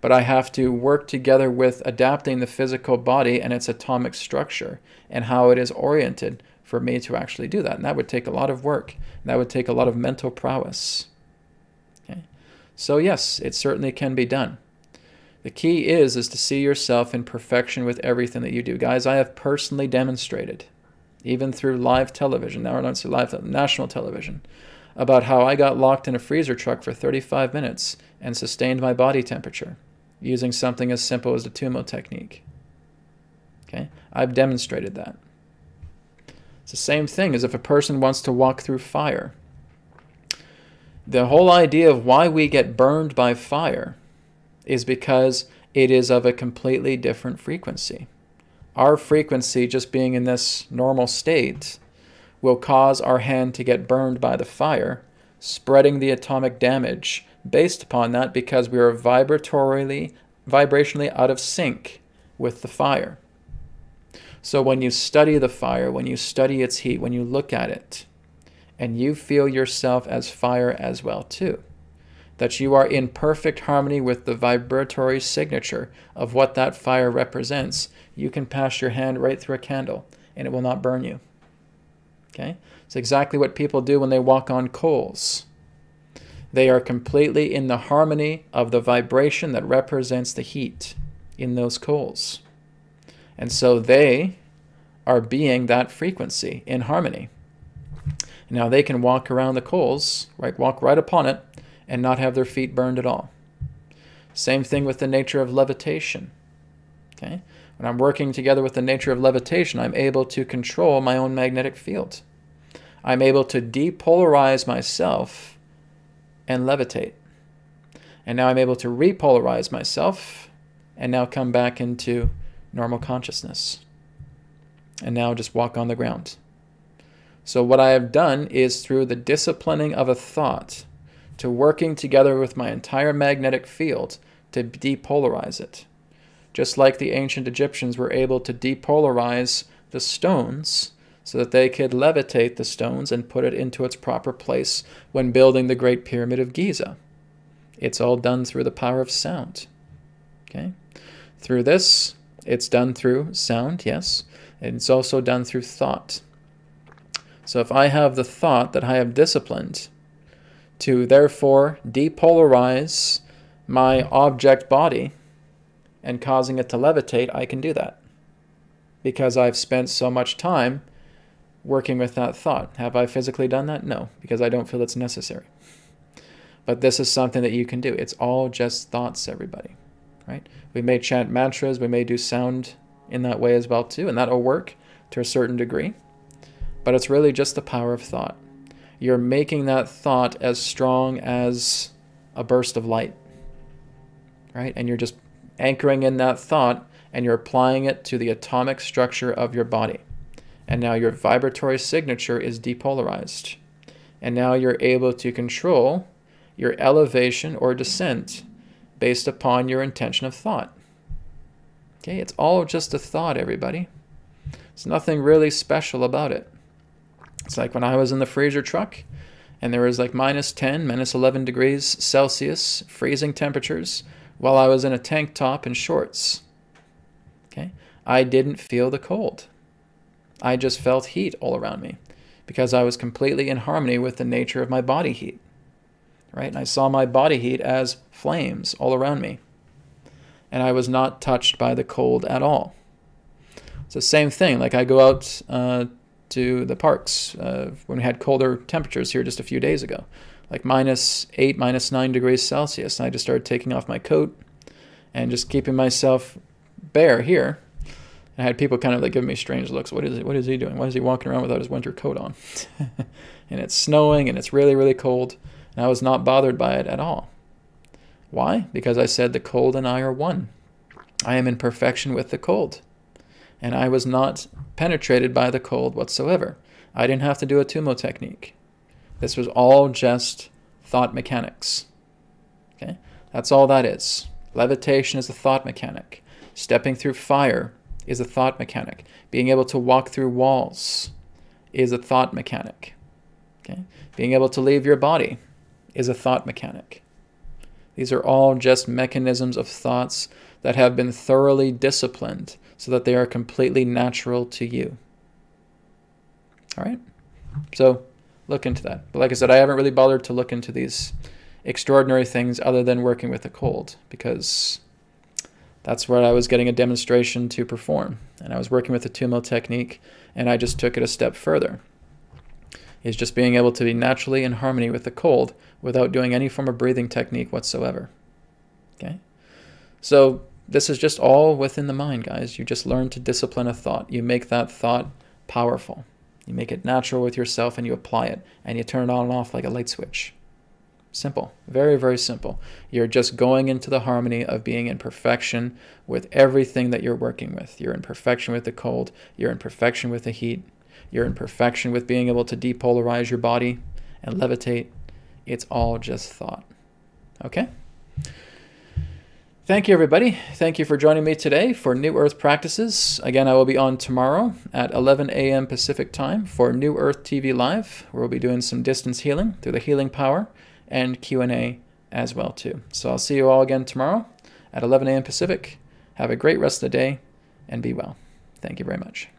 But I have to work together with adapting the physical body and its atomic structure and how it is oriented for me to actually do that. And that would take a lot of work. That would take a lot of mental prowess. Okay? So yes, it certainly can be done. The key is to see yourself in perfection with everything that you do. Guys, I have personally demonstrated, even through live television, now we're not live, national television, about how I got locked in a freezer truck for 35 minutes and sustained my body temperature using something as simple as the Tumo technique. Okay? I've demonstrated that. It's the same thing as if a person wants to walk through fire. The whole idea of why we get burned by fire is because it is of a completely different frequency. Our frequency, just being in this normal state, will cause our hand to get burned by the fire, spreading the atomic damage based upon that because we are vibrationally out of sync with the fire. So when you study the fire, when you study its heat, when you look at it, and you feel yourself as fire as well too, that you are in perfect harmony with the vibratory signature of what that fire represents, you can pass your hand right through a candle and it will not burn you. Okay? It's exactly what people do when they walk on coals. They are completely in the harmony of the vibration that represents the heat in those coals. And so they are being that frequency in harmony. Now they can walk around the coals, right, walk right upon it, and not have their feet burned at all. Same thing with the nature of levitation. Okay? When I'm working together with the nature of levitation, I'm able to control my own magnetic field. I'm able to depolarize myself and levitate. And now I'm able to repolarize myself and now come back into normal consciousness. And now just walk on the ground. So what I have done is through the disciplining of a thought, to working together with my entire magnetic field to depolarize it. Just like the ancient Egyptians were able to depolarize the stones so that they could levitate the stones and put it into its proper place when building the Great Pyramid of Giza. It's all done through the power of sound. Okay? Through this, it's done through sound, yes, and it's also done through thought. So if I have the thought that I have disciplined to therefore depolarize my object body and causing it to levitate, I can do that because I've spent so much time working with that thought. Have I physically done that? No, because I don't feel it's necessary. But this is something that you can do. It's all just thoughts, everybody, right? We may chant mantras, we may do sound in that way as well too, and that'll work to a certain degree. But it's really just the power of thought. You're making that thought as strong as a burst of light, right? And you're just anchoring in that thought and you're applying it to the atomic structure of your body. And now your vibratory signature is depolarized. And now you're able to control your elevation or descent based upon your intention of thought. Okay, it's all just a thought, everybody. There's nothing really special about it. It's like when I was in the freezer truck and there was like -10, -11 degrees Celsius, freezing temperatures, while I was in a tank top and shorts. Okay? I didn't feel the cold. I just felt heat all around me because I was completely in harmony with the nature of my body heat. Right? And I saw my body heat as flames all around me. And I was not touched by the cold at all. It's the same thing. Like I go out to the parks when we had colder temperatures here just a few days ago, like -8, -9 degrees Celsius. And I just started taking off my coat and just keeping myself bare here. I had people kind of like giving me strange looks. What is he doing? Why is he walking around without his winter coat on? And it's snowing and it's really, really cold. And I was not bothered by it at all. Why? Because I said the cold and I are one. I am in perfection with the cold. And I was not penetrated by the cold whatsoever. I didn't have to do a Tumo technique. This was all just thought mechanics. Okay? That's all that is. Levitation is a thought mechanic. Stepping through fire is a thought mechanic. Being able to walk through walls is a thought mechanic. Okay? Being able to leave your body is a thought mechanic. These are all just mechanisms of thoughts that have been thoroughly disciplined so that they are completely natural to you. All right? So look into that. But like I said, I haven't really bothered to look into these extraordinary things other than working with the cold, because that's where I was getting a demonstration to perform. And I was working with the Tumo technique, and I just took it a step further. Is just being able to be naturally in harmony with the cold without doing any form of breathing technique whatsoever. Okay? So this is just all within the mind, guys. You just learn to discipline a thought. You make that thought powerful. You make it natural with yourself, and you apply it, and you turn it on and off like a light switch. Simple. Very, very simple. You're just going into the harmony of being in perfection with everything that you're working with. You're in perfection with the cold. You're in perfection with the heat. You're in perfection with being able to depolarize your body and levitate. It's all just thought. Okay? Thank you, everybody. Thank you for joining me today for New Earth Practices. Again, I will be on tomorrow at 11 a.m. Pacific time for New Earth TV Live, where we'll be doing some distance healing through the healing power and Q&A as well, too. So I'll see you all again tomorrow at 11 a.m. Pacific. Have a great rest of the day and be well. Thank you very much.